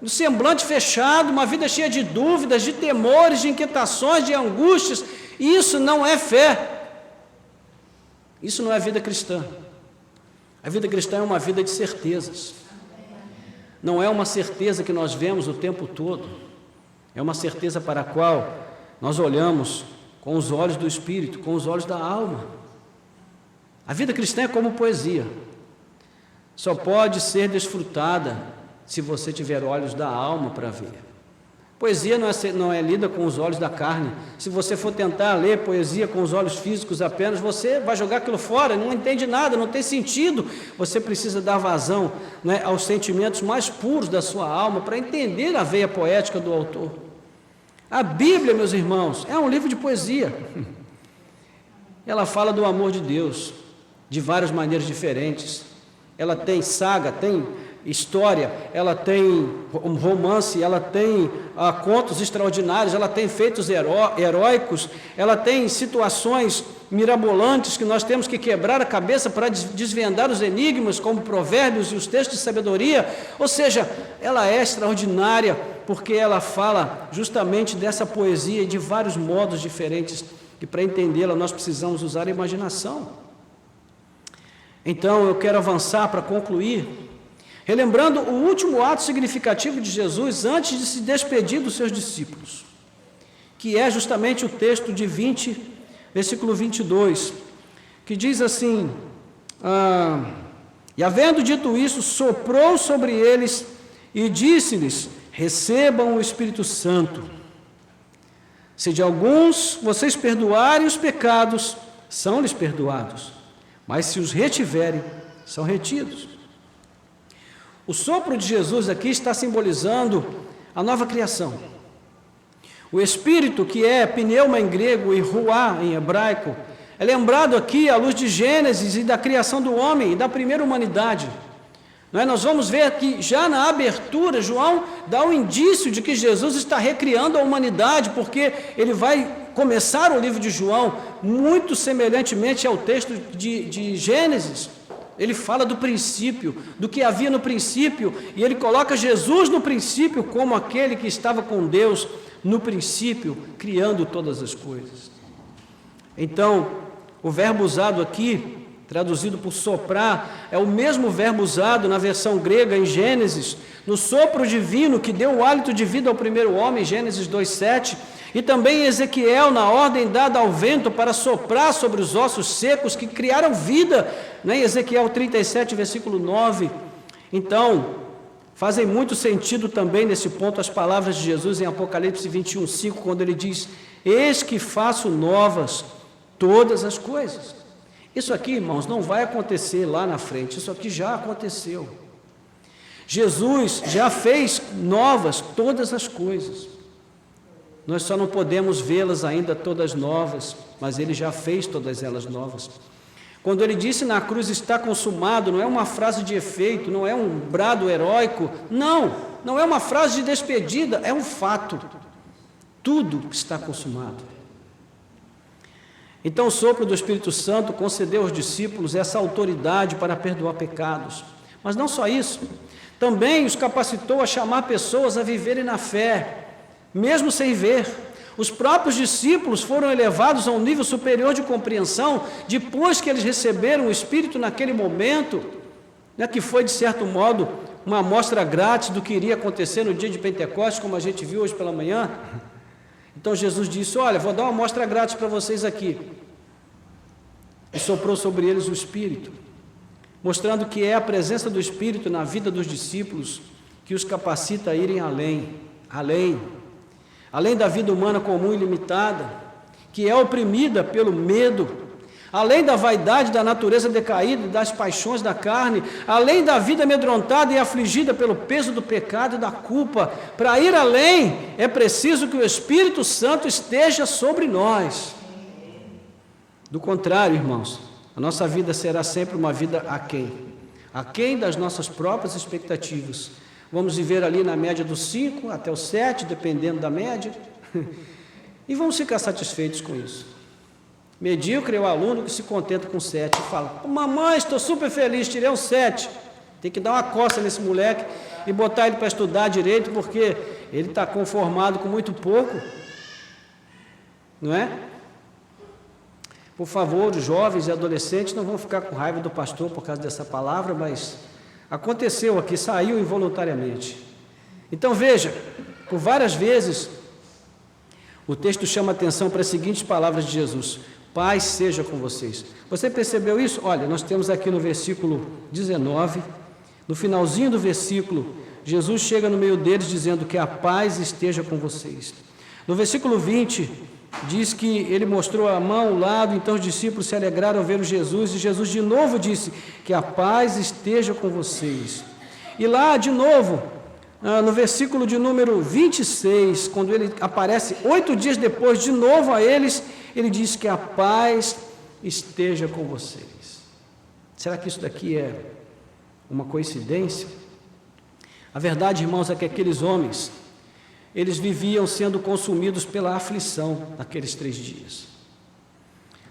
um semblante fechado, uma vida cheia de dúvidas, de temores, de inquietações, de angústias. Isso não é fé. Isso não é vida cristã. A vida cristã é uma vida de certezas. Não é uma certeza que nós vemos o tempo todo. É uma certeza para a qual nós olhamos com os olhos do Espírito, com os olhos da alma. A vida cristã é como poesia. Só pode ser desfrutada se você tiver olhos da alma para ver. Poesia não é lida com os olhos da carne. Se você for tentar ler poesia com os olhos físicos apenas, você vai jogar aquilo fora, não entende nada, não tem sentido. Você precisa dar vazão, né, aos sentimentos mais puros da sua alma para entender a veia poética do autor. A Bíblia, meus irmãos, é um livro de poesia. Ela fala do amor de Deus de várias maneiras diferentes. Ela tem saga, tem história, ela tem um romance, ela tem contos extraordinários, ela tem feitos heróicos, ela tem situações mirabolantes que nós temos que quebrar a cabeça para desvendar os enigmas, como provérbios e os textos de sabedoria. Ou seja, ela é extraordinária porque ela fala justamente dessa poesia e de vários modos diferentes, e para entendê-la nós precisamos usar a imaginação. Então eu quero avançar para concluir, relembrando o último ato significativo de Jesus antes de se despedir dos seus discípulos, que é justamente o texto de 20, versículo 22, que diz assim: e havendo dito isso, soprou sobre eles e disse-lhes: recebam o Espírito Santo. Se de alguns vocês perdoarem os pecados, são-lhes perdoados, mas se os retiverem, são retidos. O sopro de Jesus aqui está simbolizando a nova criação. O Espírito, que é pneuma em grego e ruá em hebraico, é lembrado aqui à luz de Gênesis e da criação do homem e da primeira humanidade. Nós vamos ver que já na abertura, João dá um indício de que Jesus está recriando a humanidade, porque ele vai começar o livro de João muito semelhantemente ao texto de Gênesis. Ele fala do princípio, do que havia no princípio, e ele coloca Jesus no princípio como aquele que estava com Deus no princípio, criando todas as coisas. Então, o verbo usado aqui, traduzido por soprar, é o mesmo verbo usado na versão grega em Gênesis, no sopro divino que deu o hálito de vida ao primeiro homem, Gênesis 2:7, e também em Ezequiel, na ordem dada ao vento para soprar sobre os ossos secos que criaram vida, em Ezequiel 37, versículo 9. Então, fazem muito sentido também nesse ponto as palavras de Jesus em Apocalipse 21:5, quando ele diz: eis que faço novas todas as coisas. Isso aqui, irmãos, não vai acontecer lá na frente, isso aqui já aconteceu. Jesus já fez novas todas as coisas. Nós só não podemos vê-las ainda todas novas, mas ele já fez todas elas novas. Quando ele disse na cruz está consumado, não é uma frase de efeito, não é um brado heróico, não é uma frase de despedida, é um fato. Tudo está consumado. Então o sopro do Espírito Santo concedeu aos discípulos essa autoridade para perdoar pecados. Mas não só isso, também os capacitou a chamar pessoas a viverem na fé, mesmo sem ver. Os próprios discípulos foram elevados a um nível superior de compreensão depois que eles receberam o Espírito naquele momento, que foi, de certo modo, uma amostra grátis do que iria acontecer no dia de Pentecostes, como a gente viu hoje pela manhã. Então Jesus disse: olha, vou dar uma amostra grátis para vocês aqui. E soprou sobre eles o Espírito, mostrando que é a presença do Espírito na vida dos discípulos que os capacita a irem além da vida humana comum e limitada, que é oprimida pelo medo, além da vaidade da natureza decaída e das paixões da carne, além da vida amedrontada e afligida pelo peso do pecado e da culpa. Para ir além, é preciso que o Espírito Santo esteja sobre nós. Do contrário, irmãos, a nossa vida será sempre uma vida aquém das nossas próprias expectativas. Vamos viver ali na média dos 5 até os 7, dependendo da média, e vamos ficar satisfeitos com isso. Medíocre é o aluno que se contenta com 7 e fala: mamãe, estou super feliz, tirei um 7. Tem que dar uma coça nesse moleque e botar ele para estudar direito, porque ele está conformado com muito pouco, não é? Por favor, os jovens e adolescentes não vão ficar com raiva do pastor por causa dessa palavra, mas aconteceu aqui, saiu involuntariamente. Então veja, por várias vezes o texto chama atenção para as seguintes palavras de Jesus: paz seja com vocês. Você percebeu isso? Olha, nós temos aqui no versículo 19, no finalzinho do versículo, Jesus chega no meio deles dizendo que a paz esteja com vocês. No versículo 20, diz que ele mostrou a mão, o lado, então os discípulos se alegraram ao ver o Jesus, e Jesus de novo disse que a paz esteja com vocês. E lá, de novo, no versículo de número 26, quando ele aparece 8 dias depois, de novo a eles, ele diz que a paz esteja com vocês. Será que isso daqui é uma coincidência? A verdade, irmãos, é que aqueles homens, eles viviam sendo consumidos pela aflição naqueles 3 dias.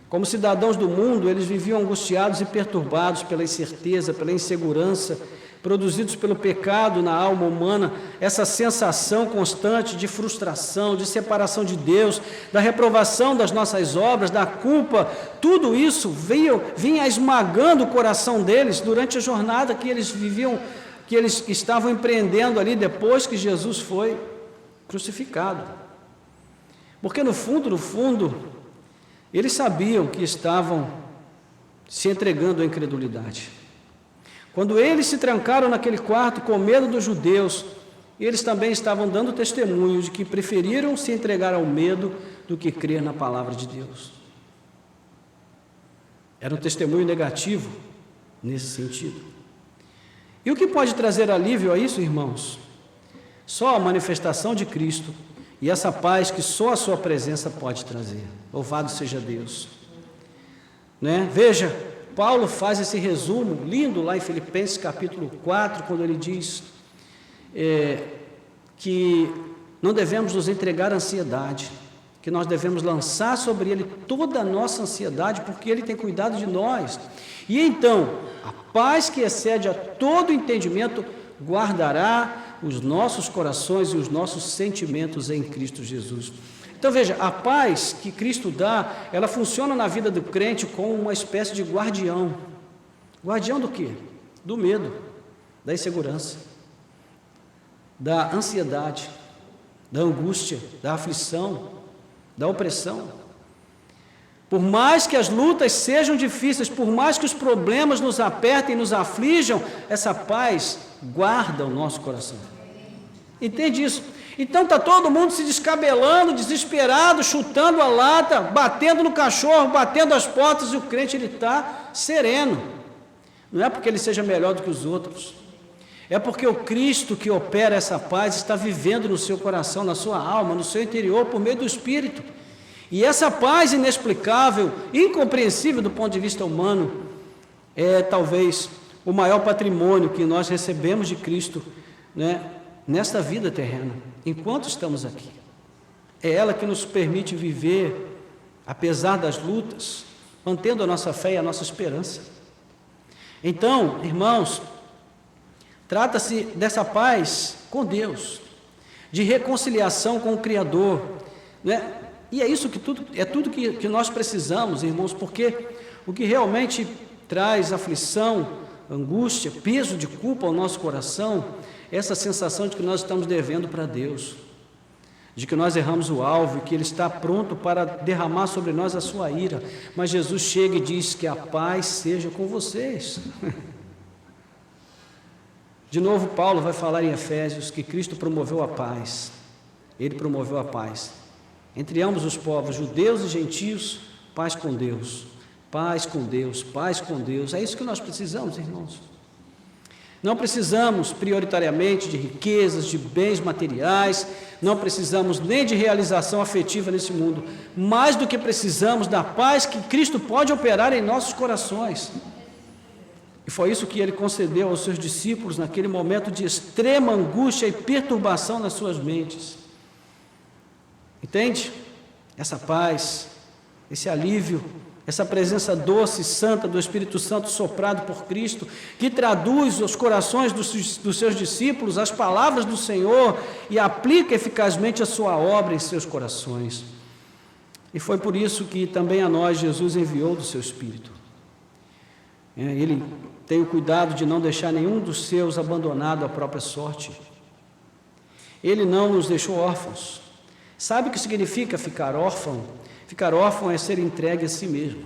Como cidadãos do mundo, eles viviam angustiados e perturbados pela incerteza, pela insegurança, produzidos pelo pecado na alma humana, essa sensação constante de frustração, de separação de Deus, da reprovação das nossas obras, da culpa, tudo isso vinha esmagando o coração deles durante a jornada que eles viviam, que eles estavam empreendendo ali depois que Jesus foi crucificado. Porque no fundo, eles sabiam que estavam se entregando à incredulidade. Quando eles se trancaram naquele quarto com medo dos judeus, eles também estavam dando testemunho de que preferiram se entregar ao medo do que crer na palavra de Deus. Era um testemunho negativo nesse sentido. E o que pode trazer alívio a isso, irmãos? Só a manifestação de Cristo e essa paz que só a sua presença pode trazer. Louvado seja Deus. Né? Veja, Paulo faz esse resumo lindo lá em Filipenses capítulo 4, quando ele diz que não devemos nos entregar à ansiedade, que nós devemos lançar sobre ele toda a nossa ansiedade, porque ele tem cuidado de nós. E então, a paz que excede a todo entendimento guardará os nossos corações e os nossos sentimentos em Cristo Jesus. Então veja, a paz que Cristo dá, ela funciona na vida do crente como uma espécie de guardião. Guardião do quê? Do medo, da insegurança, da ansiedade, da angústia, da aflição, da opressão. Por mais que as lutas sejam difíceis, por mais que os problemas nos apertem e nos aflijam, essa paz guarda o nosso coração. Entende isso? Então está todo mundo se descabelando, desesperado, chutando a lata, batendo no cachorro, batendo as portas, e o crente ele está sereno. Não é porque ele seja melhor do que os outros, é porque o Cristo que opera essa paz está vivendo no seu coração, na sua alma, no seu interior, por meio do Espírito. E essa paz inexplicável, incompreensível do ponto de vista humano, é talvez o maior patrimônio que nós recebemos de Cristo, né, nesta vida terrena, enquanto estamos aqui. É ela que nos permite viver, apesar das lutas, mantendo a nossa fé e a nossa esperança. Então, irmãos, trata-se dessa paz com Deus, de reconciliação com o Criador, né? E é isso que tudo que nós precisamos, irmãos, porque o que realmente traz aflição, angústia, peso de culpa ao nosso coração, essa sensação de que nós estamos devendo para Deus, de que nós erramos o alvo e que Ele está pronto para derramar sobre nós a sua ira, mas Jesus chega e diz que a paz seja com vocês. De novo, Paulo vai falar em Efésios que Cristo promoveu a paz, Ele promoveu a paz entre ambos os povos, judeus e gentios, paz com Deus, paz com Deus, paz com Deus. É isso que nós precisamos, irmãos. Não precisamos prioritariamente de riquezas, de bens materiais, não precisamos nem de realização afetiva nesse mundo, mais do que precisamos da paz que Cristo pode operar em nossos corações. E foi isso que Ele concedeu aos seus discípulos naquele momento de extrema angústia e perturbação nas suas mentes. Entende? Essa paz, esse alívio, essa presença doce e santa do Espírito Santo soprado por Cristo, que traduz aos corações dos seus discípulos as palavras do Senhor e aplica eficazmente a sua obra em seus corações. E foi por isso que também a nós Jesus enviou do seu Espírito. Ele tem o cuidado de não deixar nenhum dos seus abandonado à própria sorte. Ele não nos deixou órfãos. Sabe o que significa ficar órfão? Ficar órfão é ser entregue a si mesmo.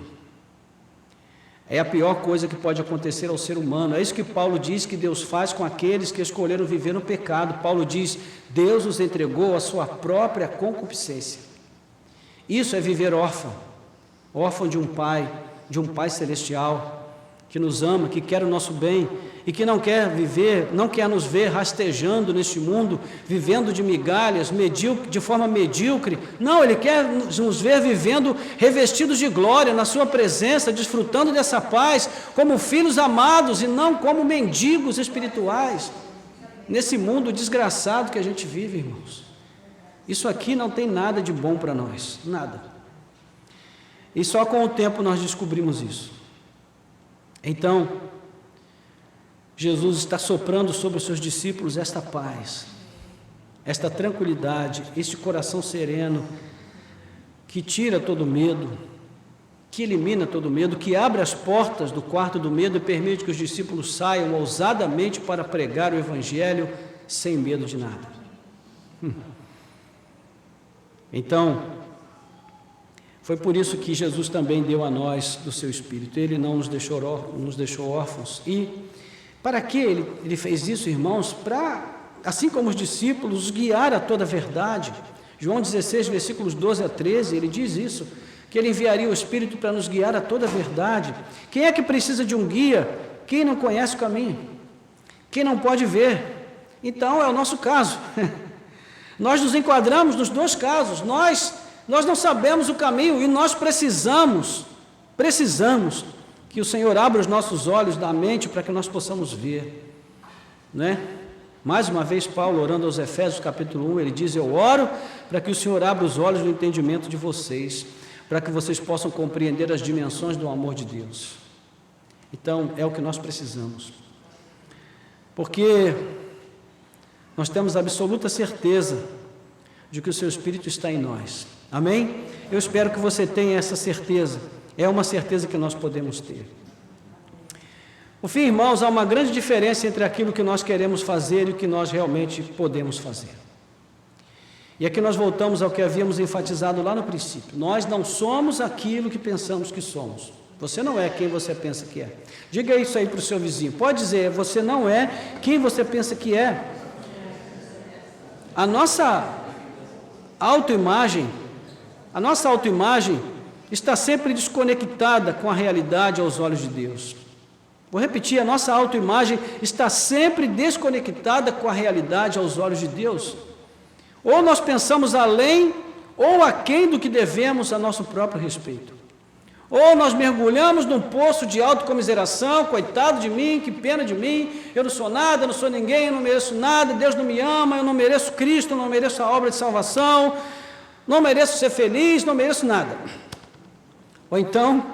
É a pior coisa que pode acontecer ao ser humano. É isso que Paulo diz que Deus faz com aqueles que escolheram viver no pecado. Paulo diz, Deus os entregou à sua própria concupiscência. Isso é viver órfão. Órfão de um Pai celestial, que nos ama, que quer o nosso bem e que não quer nos ver rastejando neste mundo, vivendo de migalhas, de forma medíocre. Não, Ele quer nos ver vivendo revestidos de glória na sua presença, desfrutando dessa paz como filhos amados e não como mendigos espirituais, nesse mundo desgraçado que a gente vive, irmãos. Isso aqui não tem nada de bom para nós, nada. E só com o tempo nós descobrimos isso. Então, Jesus está soprando sobre os seus discípulos esta paz, esta tranquilidade, este coração sereno, que tira todo medo, que elimina todo medo, que abre as portas do quarto do medo e permite que os discípulos saiam ousadamente para pregar o Evangelho sem medo de nada. Então, foi por isso que Jesus também deu a nós do seu Espírito. Ele não nos deixou órfãos. E para que ele fez isso, irmãos? Para, assim como os discípulos, guiar a toda a verdade. João 16, versículos 12 a 13, ele diz isso, que ele enviaria o Espírito para nos guiar a toda a verdade. Quem é que precisa de um guia? Quem não conhece o caminho, quem não pode ver. Então é o nosso caso. Nós nos enquadramos nos dois casos. Nós não sabemos o caminho e nós precisamos que o Senhor abra os nossos olhos da mente para que nós possamos ver, né? Mais uma vez, Paulo, orando aos Efésios, capítulo 1, ele diz: eu oro para que o Senhor abra os olhos do entendimento de vocês, para que vocês possam compreender as dimensões do amor de Deus. Então, é o que nós precisamos, porque nós temos absoluta certeza de que o seu Espírito está em nós. Amém? Eu espero que você tenha essa certeza. É uma certeza que nós podemos ter. Por fim, irmãos, há uma grande diferença entre aquilo que nós queremos fazer e o que nós realmente podemos fazer. E aqui nós voltamos ao que havíamos enfatizado lá no princípio. Nós não somos aquilo que pensamos que somos. Você não é quem você pensa que é. Diga isso aí para o seu vizinho. Pode dizer, você não é quem você pensa que é. A nossa autoimagem está sempre desconectada com a realidade aos olhos de Deus. Vou repetir, a nossa autoimagem está sempre desconectada com a realidade aos olhos de Deus. Ou nós pensamos além ou aquém do que devemos a nosso próprio respeito. Ou nós mergulhamos num poço de autocomiseração, coitado de mim, que pena de mim, eu não sou nada, eu não sou ninguém, eu não mereço nada, Deus não me ama, eu não mereço Cristo, eu não mereço a obra de salvação, não mereço ser feliz, não mereço nada. Ou então,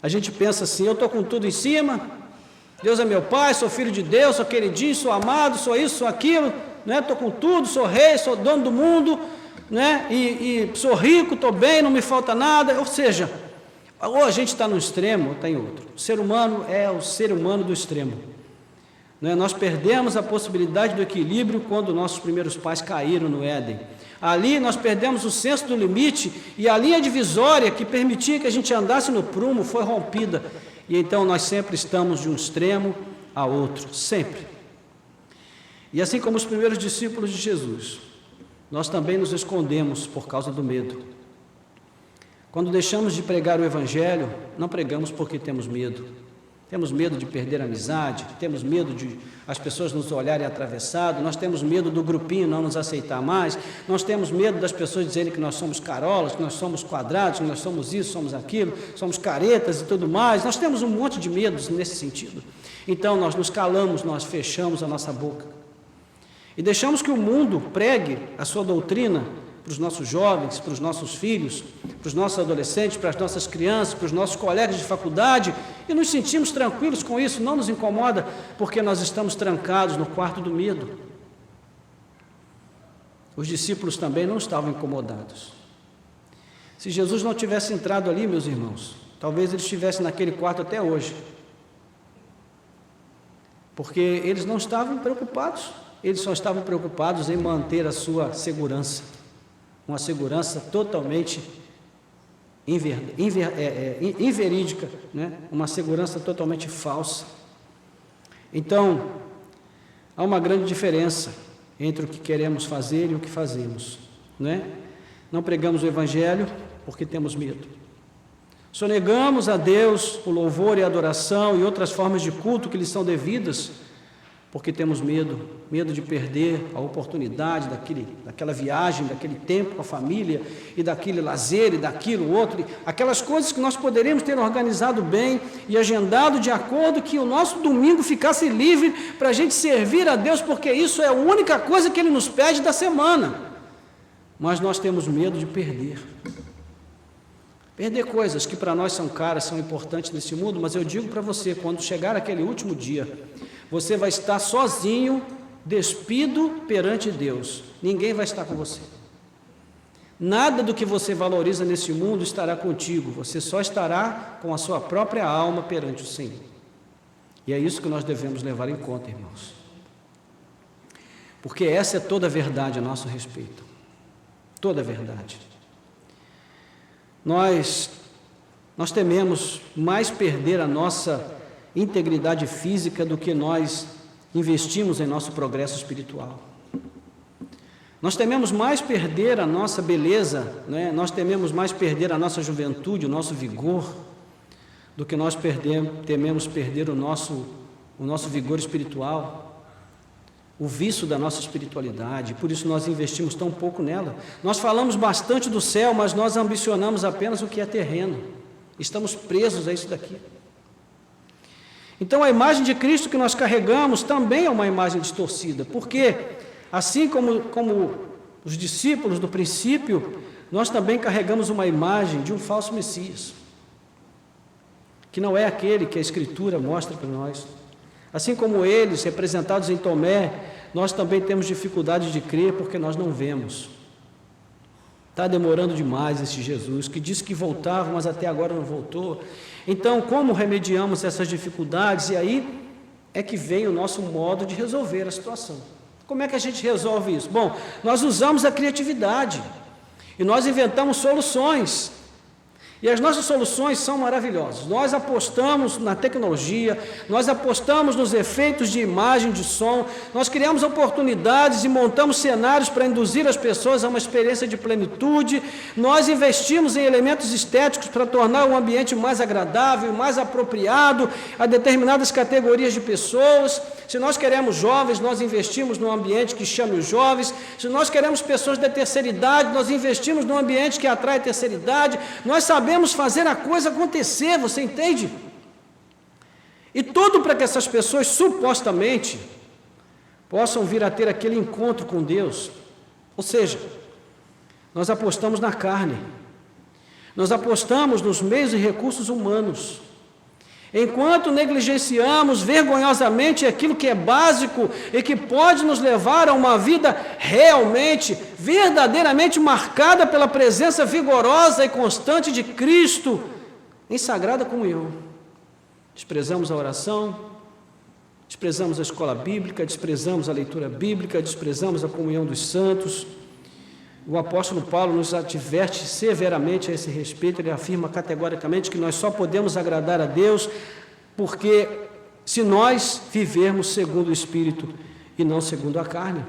a gente pensa assim, eu estou com tudo em cima, Deus é meu Pai, sou filho de Deus, sou queridinho, sou amado, sou isso, sou aquilo, estou com tudo, sou rei, sou dono do mundo, e sou rico, estou bem, não me falta nada. Ou seja, ou a gente está num extremo ou está em outro. O ser humano é o ser humano do extremo. Nós perdemos a possibilidade do equilíbrio quando nossos primeiros pais caíram no Éden. Ali nós perdemos o senso do limite e a linha divisória que permitia que a gente andasse no prumo foi rompida. E então nós sempre estamos de um extremo a outro, sempre. E assim como os primeiros discípulos de Jesus, nós também nos escondemos por causa do medo. Quando deixamos de pregar o Evangelho, não pregamos porque temos medo. Temos medo de perder a amizade, temos medo de as pessoas nos olharem atravessado, nós temos medo do grupinho não nos aceitar mais, nós temos medo das pessoas dizerem que nós somos carolas, que nós somos quadrados, que nós somos isso, somos aquilo, somos caretas e tudo mais. Nós temos um monte de medos nesse sentido. Então nós nos calamos, nós fechamos a nossa boca e deixamos que o mundo pregue a sua doutrina para os nossos jovens, para os nossos filhos, para os nossos adolescentes, para as nossas crianças, para os nossos colegas de faculdade, e nos sentimos tranquilos com isso, não nos incomoda, porque nós estamos trancados no quarto do medo. Os discípulos também não estavam incomodados. Se Jesus não tivesse entrado ali, meus irmãos, talvez ele estivesse naquele quarto até hoje, porque eles não estavam preocupados, eles só estavam preocupados em manter a sua segurança. Uma segurança totalmente inverídica, uma segurança totalmente falsa. Então, há uma grande diferença entre o que queremos fazer e o que fazemos. Não pregamos o Evangelho porque temos medo. Sonegamos a Deus o louvor e a adoração e outras formas de culto que lhes são devidas porque temos medo de perder a oportunidade daquela viagem, daquele tempo com a família, e daquele lazer, e daquilo outro, aquelas coisas que nós poderíamos ter organizado bem e agendado de acordo que o nosso domingo ficasse livre para a gente servir a Deus, porque isso é a única coisa que Ele nos pede da semana. Mas nós temos medo de perder coisas que para nós são caras, são importantes nesse mundo, mas eu digo para você, quando chegar aquele último dia, você vai estar sozinho, despido perante Deus. Ninguém vai estar com você. Nada do que você valoriza nesse mundo estará contigo. Você só estará com a sua própria alma perante o Senhor. E é isso que nós devemos levar em conta, irmãos. Porque essa é toda a verdade a nosso respeito. Toda a verdade. Nós tememos mais perder a nossa integridade física do que nós investimos em nosso progresso espiritual. Nós tememos mais perder a nossa beleza, né? Nós tememos mais perder a nossa juventude, o nosso vigor, do que nós tememos perder o nosso vigor espiritual, o vício da nossa espiritualidade. Por isso nós investimos tão pouco nela. Nós falamos bastante do céu, mas nós ambicionamos apenas o que é terreno. Estamos presos a isso daqui. Então a imagem de Cristo que nós carregamos também é uma imagem distorcida, porque assim como os discípulos do princípio, nós também carregamos uma imagem de um falso Messias, que não é aquele que a Escritura mostra para nós. Assim como eles, representados em Tomé, nós também temos dificuldade de crer porque nós não vemos. Está demorando demais esse Jesus, que disse que voltava, mas até agora não voltou. Então, como remediamos essas dificuldades? E aí é que vem o nosso modo de resolver a situação. Como é que a gente resolve isso? Bom, nós usamos a criatividade e nós inventamos soluções. E as nossas soluções são maravilhosas. Nós apostamos na tecnologia, nós apostamos nos efeitos de imagem, de som, nós criamos oportunidades e montamos cenários para induzir as pessoas a uma experiência de plenitude, nós investimos em elementos estéticos para tornar o ambiente mais agradável, mais apropriado a determinadas categorias de pessoas. Se nós queremos jovens, nós investimos num ambiente que chame os jovens. Se nós queremos pessoas da terceira idade, nós investimos num ambiente que atrai a terceira idade. Nós sabemos fazer a coisa acontecer, você entende? E tudo para que essas pessoas supostamente possam vir a ter aquele encontro com Deus. Ou seja, nós apostamos na carne, nós apostamos nos meios e recursos humanos, enquanto negligenciamos vergonhosamente aquilo que é básico e que pode nos levar a uma vida realmente, verdadeiramente marcada pela presença vigorosa e constante de Cristo em sagrada comunhão. Desprezamos a oração, desprezamos a escola bíblica, desprezamos a leitura bíblica, desprezamos a comunhão dos santos. O apóstolo Paulo nos adverte severamente a esse respeito. Ele afirma categoricamente que nós só podemos agradar a Deus porque se nós vivermos segundo o Espírito e não segundo a carne.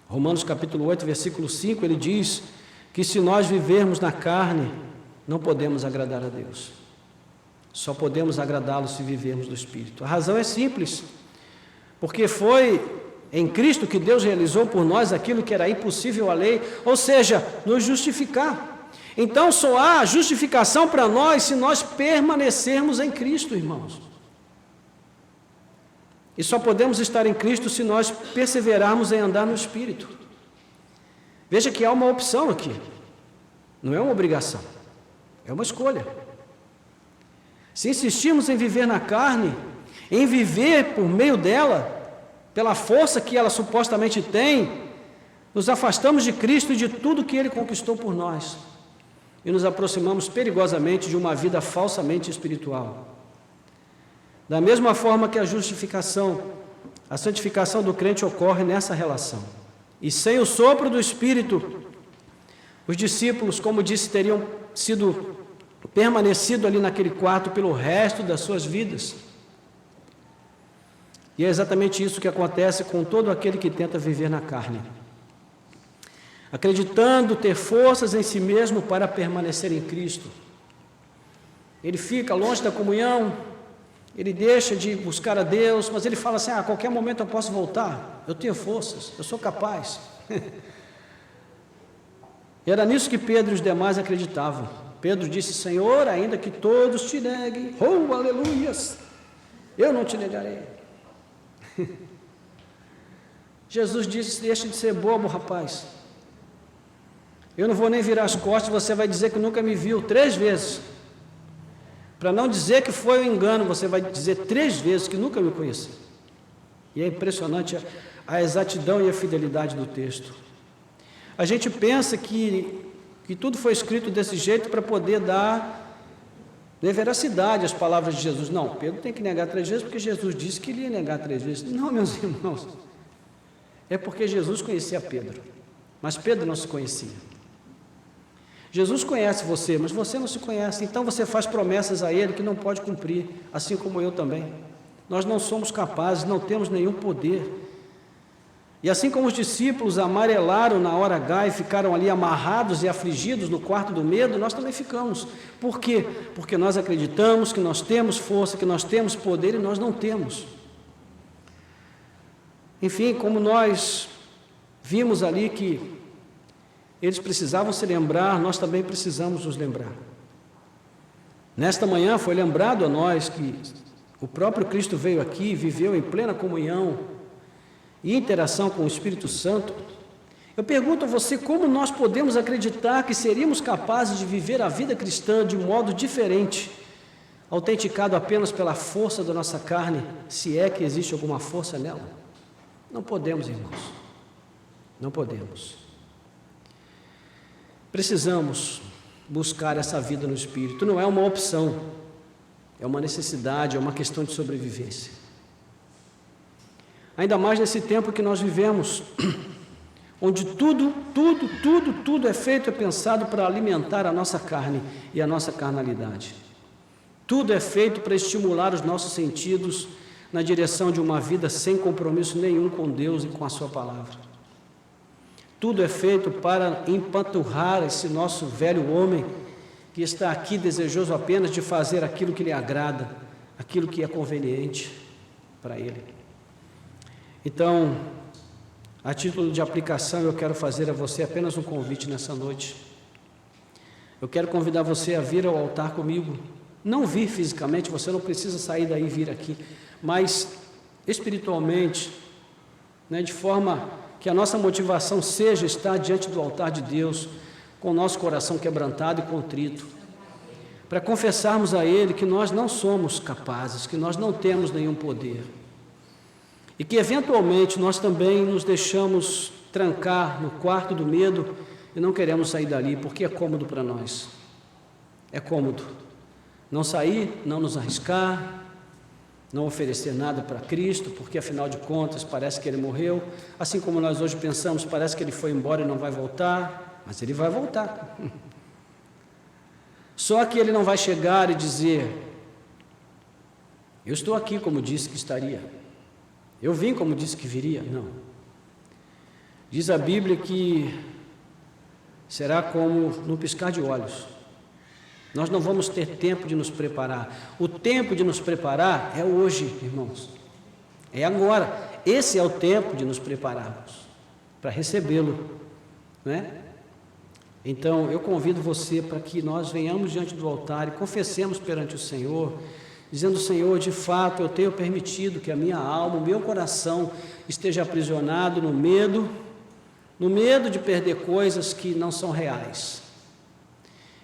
Romanos capítulo 8, versículo 5, ele diz que se nós vivermos na carne, não podemos agradar a Deus. Só podemos agradá-lo se vivermos do Espírito. A razão é simples, porque foi em Cristo que Deus realizou por nós aquilo que era impossível à lei, ou seja, nos justificar. Então só há justificação para nós se nós permanecermos em Cristo, irmãos. E só podemos estar em Cristo se nós perseverarmos em andar no Espírito. Veja que há uma opção aqui, não é uma obrigação, é uma escolha. Se insistirmos em viver na carne, em viver por meio dela, pela força que ela supostamente tem, nos afastamos de Cristo e de tudo que Ele conquistou por nós e nos aproximamos perigosamente de uma vida falsamente espiritual. Da mesma forma que a justificação, a santificação do crente ocorre nessa relação. E sem o sopro do Espírito, os discípulos, como disse, teriam permanecido ali naquele quarto pelo resto das suas vidas. E é exatamente isso que acontece com todo aquele que tenta viver na carne, acreditando ter forças em si mesmo para permanecer em Cristo. Ele fica longe da comunhão, ele deixa de buscar a Deus, mas ele fala assim: a qualquer momento eu posso voltar, eu tenho forças, eu sou capaz. E era nisso que Pedro e os demais acreditavam. Pedro disse: Senhor, ainda que todos te neguem, oh, aleluias, eu não te negarei. Jesus disse: deixa de ser bobo, rapaz. Eu não vou nem virar as costas, você vai dizer que nunca me viu 3 vezes. Para não dizer que foi um engano, você vai dizer 3 vezes que nunca me conheceu. E é impressionante a exatidão e a fidelidade do texto. A gente pensa que tudo foi escrito desse jeito para poder dar veracidade às palavras de Jesus. Não, Pedro tem que negar 3 vezes porque Jesus disse que ele ia negar 3 vezes. Não, meus irmãos, é porque Jesus conhecia Pedro, mas Pedro não se conhecia. Jesus conhece você, mas você não se conhece, então você faz promessas a Ele que não pode cumprir, assim como eu também. Nós não somos capazes, não temos nenhum poder. E assim como os discípulos amarelaram na hora H e ficaram ali amarrados e afligidos no quarto do medo, nós também ficamos. Por quê? Porque nós acreditamos que nós temos força, que nós temos poder e nós não temos. Enfim, como nós vimos ali que eles precisavam se lembrar, nós também precisamos nos lembrar. Nesta manhã foi lembrado a nós que o próprio Cristo veio aqui, viveu em plena comunhão e interação com o Espírito Santo. Eu pergunto a você, como nós podemos acreditar que seríamos capazes de viver a vida cristã de um modo diferente, autenticado apenas pela força da nossa carne, se é que existe alguma força nela? Não podemos, irmãos, não podemos. Precisamos buscar essa vida no Espírito, não é uma opção, é uma necessidade, é uma questão de sobrevivência. Ainda mais nesse tempo que nós vivemos, onde tudo é feito, é pensado para alimentar a nossa carne e a nossa carnalidade. Tudo é feito para estimular os nossos sentidos na direção de uma vida sem compromisso nenhum com Deus e com a sua palavra. Tudo é feito para empanturrar esse nosso velho homem que está aqui desejoso apenas de fazer aquilo que lhe agrada, aquilo que é conveniente para ele. Então, a título de aplicação, eu quero fazer a você apenas um convite nessa noite. Eu quero convidar você a vir ao altar comigo. Não vir fisicamente, você não precisa sair daí e vir aqui, mas espiritualmente, de forma que a nossa motivação seja estar diante do altar de Deus, com o nosso coração quebrantado e contrito, para confessarmos a Ele que nós não somos capazes, que nós não temos nenhum poder, e que eventualmente nós também nos deixamos trancar no quarto do medo e não queremos sair dali, porque é cômodo para nós. É cômodo não sair, não nos arriscar, não oferecer nada para Cristo, porque afinal de contas parece que Ele morreu, assim como nós hoje pensamos, parece que Ele foi embora e não vai voltar, mas Ele vai voltar. Só que Ele não vai chegar e dizer, eu estou aqui como disse que estaria. Eu vim como disse que viria? Não. Diz a Bíblia que será como no piscar de olhos. Nós não vamos ter tempo de nos preparar. O tempo de nos preparar é hoje, irmãos. É agora. Esse é o tempo de nos prepararmos para recebê-lo, não é? Então, eu convido você para que nós venhamos diante do altar e confessemos perante o Senhor, dizendo, Senhor, de fato, eu tenho permitido que a minha alma, o meu coração esteja aprisionado no medo de perder coisas que não são reais.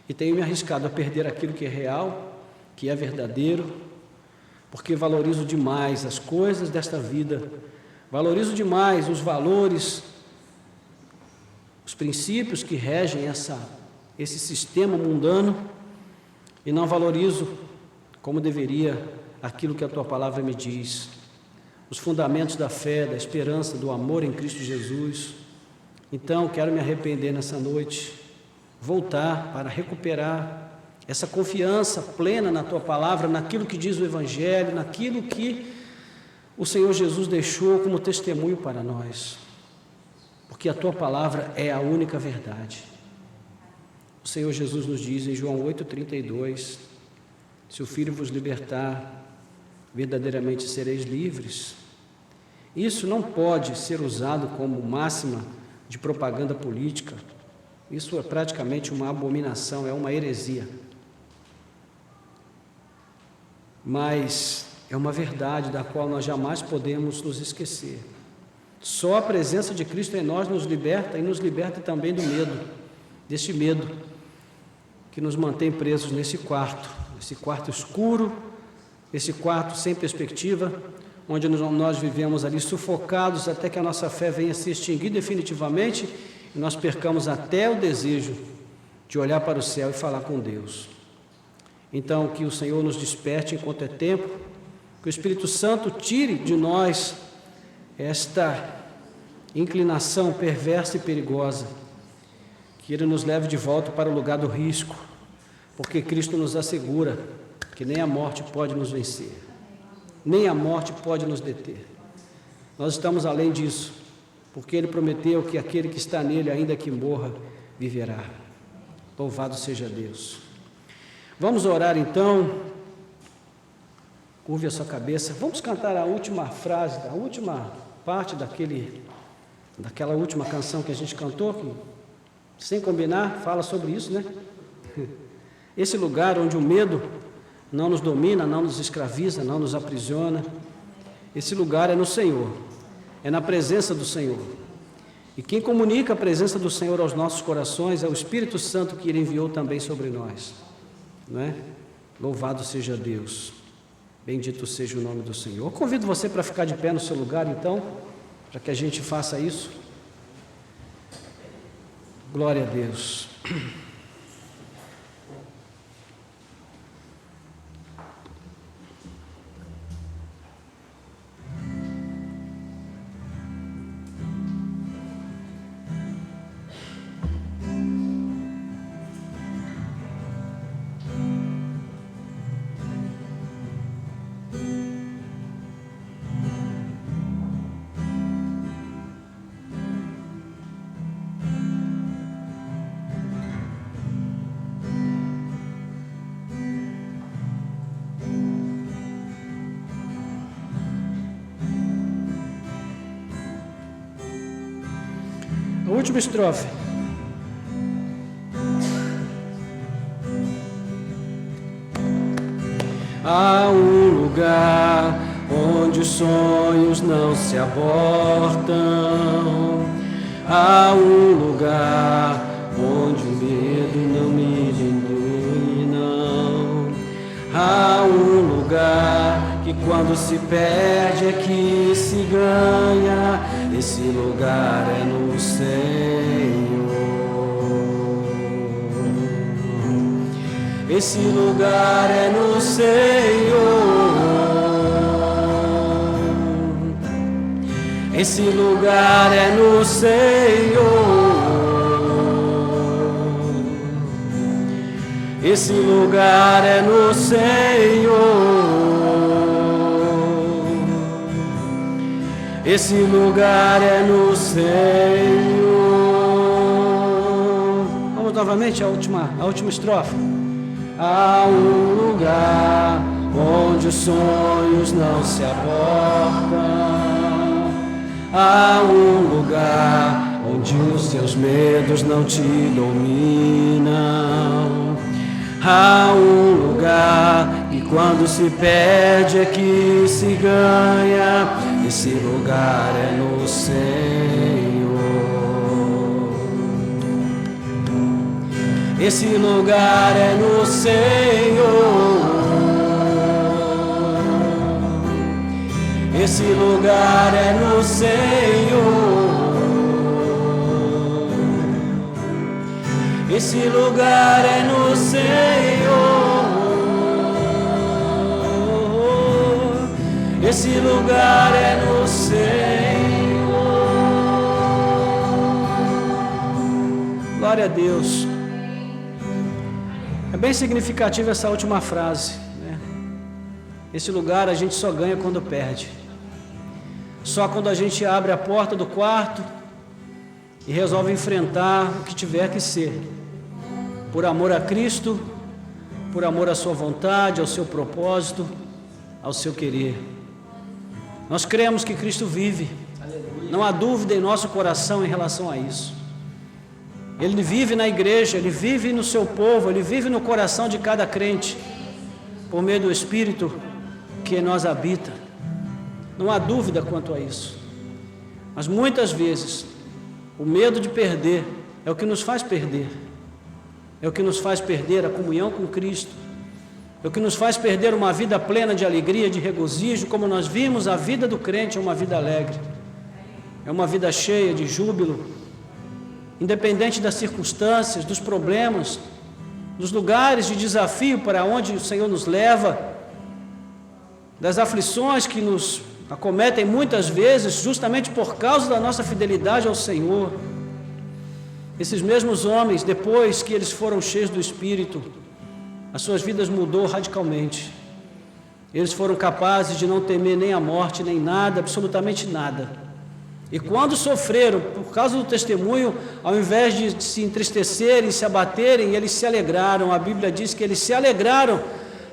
E tenho me arriscado a perder aquilo que é real, que é verdadeiro, porque valorizo demais as coisas desta vida, valorizo demais os valores, os princípios que regem esse sistema mundano, e não valorizo como deveria aquilo que a Tua palavra me diz, os fundamentos da fé, da esperança, do amor em Cristo Jesus. Então, quero me arrepender nessa noite, voltar para recuperar essa confiança plena na Tua palavra, naquilo que diz o Evangelho, naquilo que o Senhor Jesus deixou como testemunho para nós, porque a Tua palavra é a única verdade. O Senhor Jesus nos diz em João 8,32, se o Filho vos libertar, verdadeiramente sereis livres. Isso não pode ser usado como máxima de propaganda política. Isso é praticamente uma abominação, é uma heresia. Mas é uma verdade da qual nós jamais podemos nos esquecer. Só a presença de Cristo em nós nos liberta e nos liberta também do medo, deste medo que nos mantém presos nesse quarto escuro, esse quarto sem perspectiva, onde nós vivemos ali sufocados até que a nossa fé venha se extinguir definitivamente e nós percamos até o desejo de olhar para o céu e falar com Deus. Então, que o Senhor nos desperte enquanto é tempo, que o Espírito Santo tire de nós esta inclinação perversa e perigosa, que Ele nos leve de volta para o lugar do risco, porque Cristo nos assegura que nem a morte pode nos vencer, nem a morte pode nos deter. Nós estamos além disso, porque Ele prometeu que aquele que está nele, ainda que morra, viverá. Louvado seja Deus. Vamos orar então. Curve a sua cabeça. Vamos cantar a última frase, a última parte daquela última canção que a gente cantou, que, sem combinar, fala sobre isso, né? Esse lugar onde o medo não nos domina, não nos escraviza, não nos aprisiona. Esse lugar é no Senhor, é na presença do Senhor. E quem comunica a presença do Senhor aos nossos corações é o Espírito Santo que Ele enviou também sobre nós, não é? Louvado seja Deus, bendito seja o nome do Senhor. Eu convido você para ficar de pé no seu lugar, então, para que a gente faça isso. Glória a Deus. A última estrofe. Há um lugar onde os sonhos não se abortam. Há um lugar onde o medo não me diminui, não. Há um lugar que quando se perde é que se ganha. Esse lugar é no Senhor. Esse lugar é no Senhor. Esse lugar é no Senhor. Esse lugar é no Senhor. Esse lugar é no Senhor. Vamos novamente a última estrofe. Há um lugar onde os sonhos não se abortam. Há um lugar onde os seus medos não te dominam. Há um lugar que quando se perde é que se ganha. Esse lugar é no Senhor. Esse lugar é no Senhor. Esse lugar é no Senhor. Esse lugar é no Senhor. Esse lugar é no Senhor. Glória a Deus. É bem significativa essa última frase, né? Esse lugar a gente só ganha quando perde. Só quando a gente abre a porta do quarto e resolve enfrentar o que tiver que ser. Por amor a Cristo, por amor à sua vontade, ao seu propósito, ao seu querer. Nós cremos que Cristo vive. Não há dúvida em nosso coração em relação a isso. Ele vive na igreja, Ele vive no seu povo, Ele vive no coração de cada crente, por meio do Espírito que em nós habita. Não há dúvida quanto a isso. Mas muitas vezes, o medo de perder é o que nos faz perder. É o que nos faz perder a comunhão com Cristo. é o que nos faz perder uma vida plena de alegria, de regozijo. Como nós vimos, a vida do crente é uma vida alegre, é uma vida cheia de júbilo, independente das circunstâncias, dos problemas, dos lugares de desafio para onde o Senhor nos leva, das aflições que nos acometem muitas vezes, justamente por causa da nossa fidelidade ao Senhor. Esses mesmos homens, depois que eles foram cheios do Espírito, as suas vidas mudou radicalmente. Eles foram capazes de não temer nem a morte, nem nada, absolutamente nada. E quando sofreram, por causa do testemunho, ao invés de se entristecerem, se abaterem, eles se alegraram. A Bíblia diz que eles se alegraram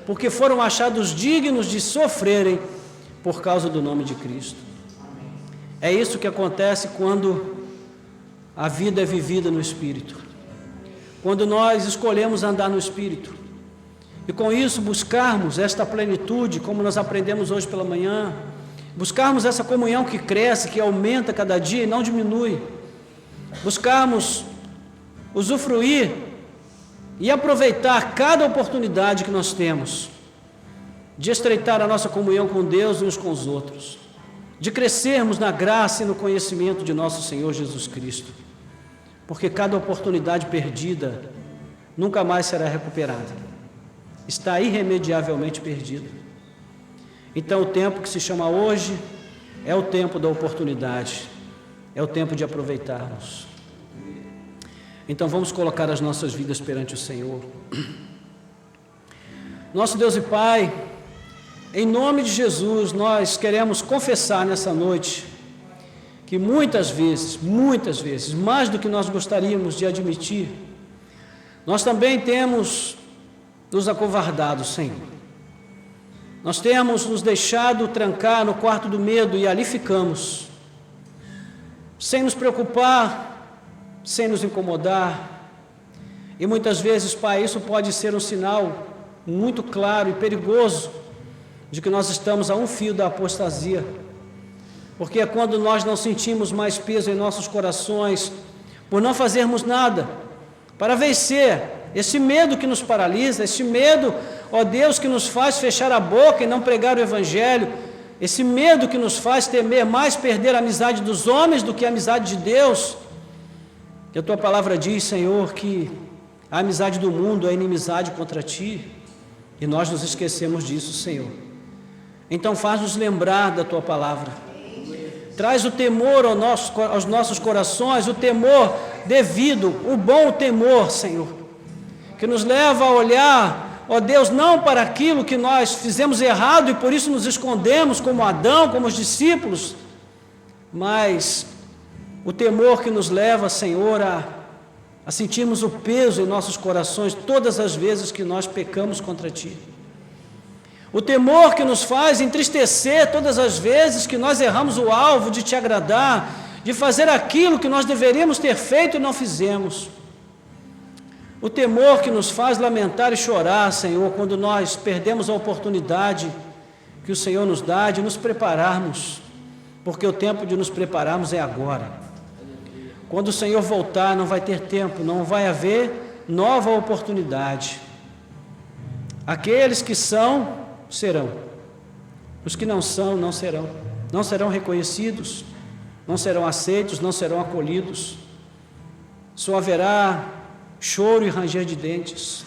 porque foram achados dignos de sofrerem por causa do nome de Cristo. É isso que acontece quando a vida é vivida no Espírito, quando nós escolhemos andar no Espírito, e com isso buscarmos esta plenitude, como nós aprendemos hoje pela manhã, buscarmos essa comunhão que cresce, que aumenta cada dia e não diminui, buscarmos usufruir e aproveitar cada oportunidade que nós temos de estreitar a nossa comunhão com Deus e uns com os outros, de crescermos na graça e no conhecimento de nosso Senhor Jesus Cristo, porque cada oportunidade perdida nunca mais será recuperada, está irremediavelmente perdida. Então o tempo que se chama hoje é o tempo da oportunidade, é o tempo de aproveitarmos. Então vamos colocar as nossas vidas perante o Senhor. Nosso Deus e Pai, em nome de Jesus, nós queremos confessar nessa noite que muitas vezes, mais do que nós gostaríamos de admitir, nós também temos nos acovardado, Senhor. Nós temos nos deixado trancar no quarto do medo e ali ficamos, sem nos preocupar, sem nos incomodar. E muitas vezes, Pai, isso pode ser um sinal muito claro e perigoso de que nós estamos a um fio da apostasia, porque é quando nós não sentimos mais peso em nossos corações, por não fazermos nada para vencer esse medo que nos paralisa, esse medo, ó Deus, que nos faz fechar a boca e não pregar o Evangelho, esse medo que nos faz temer mais perder a amizade dos homens do que a amizade de Deus. E a Tua palavra diz, Senhor, que a amizade do mundo é inimizade contra Ti, e nós nos esquecemos disso, Senhor. Então faz-nos lembrar da Tua palavra, traz o temor aos nossos corações, o temor devido, o bom temor, Senhor, que nos leva a olhar, ó Deus, não para aquilo que nós fizemos errado e por isso nos escondemos como Adão, como os discípulos, mas o temor que nos leva, Senhor, a sentirmos o peso em nossos corações todas as vezes que nós pecamos contra Ti. O temor que nos faz entristecer todas as vezes que nós erramos o alvo de Te agradar, de fazer aquilo que nós deveríamos ter feito e não fizemos. O temor que nos faz lamentar e chorar, Senhor, quando nós perdemos a oportunidade que o Senhor nos dá de nos prepararmos, porque o tempo de nos prepararmos é agora. Quando o Senhor voltar, não vai ter tempo, não vai haver nova oportunidade. Aqueles que são, serão. Os que não são, não serão. Não serão reconhecidos, não serão aceitos, não serão acolhidos. Só haverá choro e ranger de dentes.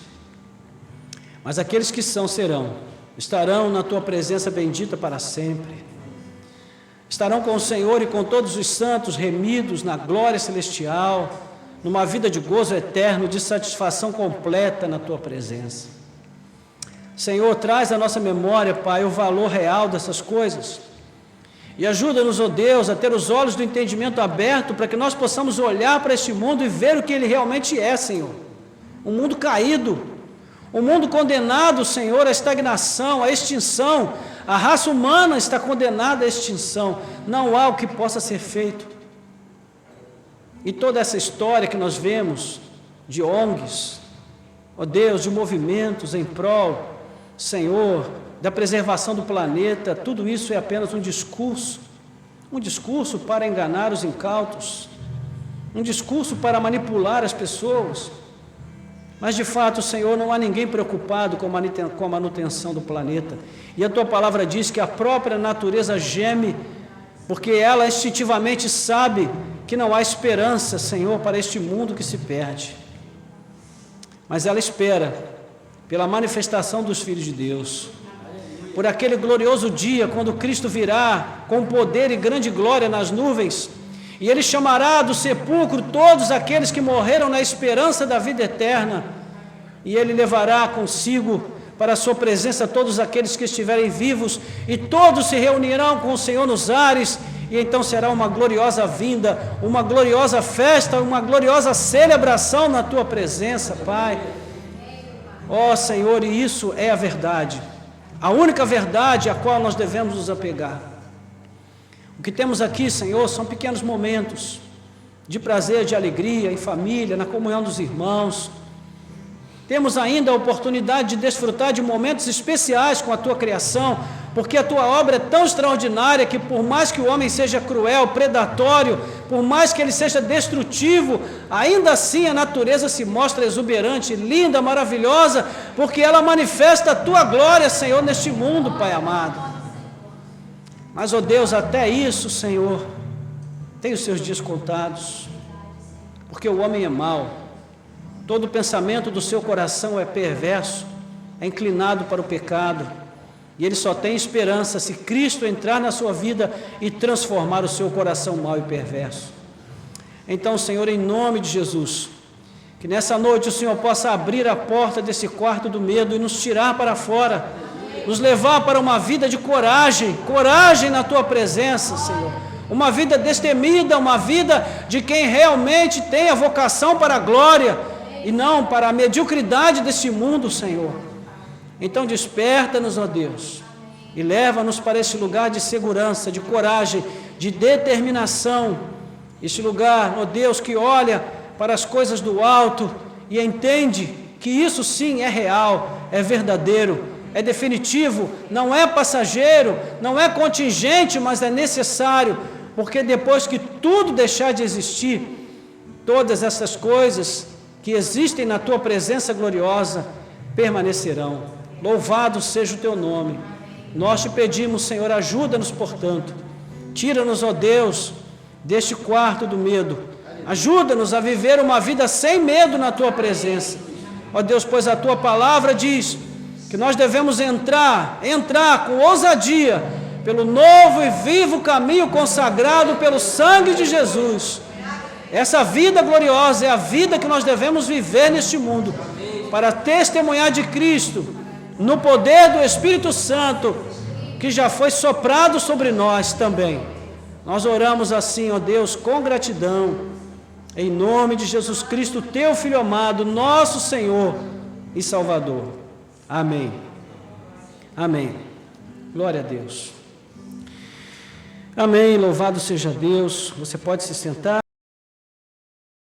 Mas aqueles que são, serão. Estarão na Tua presença bendita para sempre. Estarão com o Senhor e com todos os santos remidos na glória celestial, numa vida de gozo eterno, de satisfação completa na Tua presença. Senhor, traz à nossa memória, Pai, o valor real dessas coisas. E ajuda-nos, ó Deus, a ter os olhos do entendimento aberto para que nós possamos olhar para este mundo e ver o que ele realmente é, Senhor. Um mundo caído, um mundo condenado, Senhor, à estagnação, à extinção. A raça humana está condenada à extinção. Não há o que possa ser feito. E toda essa história que nós vemos de ONGs, ó Deus, de movimentos em prol, Senhor, da preservação do planeta, tudo isso é apenas um discurso para enganar os incautos, um discurso para manipular as pessoas. Mas de fato, Senhor, não há ninguém preocupado com a manutenção do planeta. E a tua palavra diz que a própria natureza geme, porque ela instintivamente sabe que não há esperança, Senhor, para este mundo que se perde. Mas ela espera pela manifestação dos filhos de Deus, por aquele glorioso dia, quando Cristo virá com poder e grande glória nas nuvens, e Ele chamará do sepulcro todos aqueles que morreram na esperança da vida eterna, e Ele levará consigo para a sua presença todos aqueles que estiverem vivos, e todos se reunirão com o Senhor nos ares, e então será uma gloriosa vinda, uma gloriosa festa, uma gloriosa celebração na Tua presença, Pai. Ó Senhor, e isso é a verdade, a única verdade a qual nós devemos nos apegar. O que temos aqui, Senhor, são pequenos momentos de prazer, de alegria, em família, na comunhão dos irmãos. Temos ainda a oportunidade de desfrutar de momentos especiais com a Tua criação, porque a Tua obra é tão extraordinária que, por mais que o homem seja cruel, predatório, por mais que ele seja destrutivo, ainda assim a natureza se mostra exuberante, linda, maravilhosa, porque ela manifesta a Tua glória, Senhor, neste mundo, Pai amado. Mas, ó Deus, até isso, Senhor, tem os seus dias contados, porque o homem é mau. Todo pensamento do seu coração é perverso, é inclinado para o pecado, e ele só tem esperança se Cristo entrar na sua vida e transformar o seu coração mau e perverso. Então, Senhor, em nome de Jesus, que nessa noite o Senhor possa abrir a porta desse quarto do medo e nos tirar para fora, nos levar para uma vida de coragem, coragem na Tua presença, Senhor. Uma vida destemida, uma vida de quem realmente tem a vocação para a glória, e não para a mediocridade desse mundo, Senhor. Então desperta-nos, ó Deus, e leva-nos para esse lugar de segurança, de coragem, de determinação, esse lugar, ó Deus, que olha para as coisas do alto e entende que isso sim é real, é verdadeiro, é definitivo, não é passageiro, não é contingente, mas é necessário, porque depois que tudo deixar de existir, todas essas coisas que existem na Tua presença gloriosa permanecerão. Louvado seja o Teu nome. Nós te pedimos, Senhor, ajuda-nos, portanto. Tira-nos, ó Deus, deste quarto do medo. Ajuda-nos a viver uma vida sem medo na Tua presença. Ó Deus, pois a Tua palavra diz que nós devemos entrar com ousadia pelo novo e vivo caminho consagrado pelo sangue de Jesus. Essa vida gloriosa é a vida que nós devemos viver neste mundo, para testemunhar de Cristo, no poder do Espírito Santo, que já foi soprado sobre nós também. Nós oramos assim, ó Deus, com gratidão, em nome de Jesus Cristo, Teu Filho amado, nosso Senhor e Salvador. Amém. Amém. Glória a Deus. Amém. Louvado seja Deus. Você pode se sentar.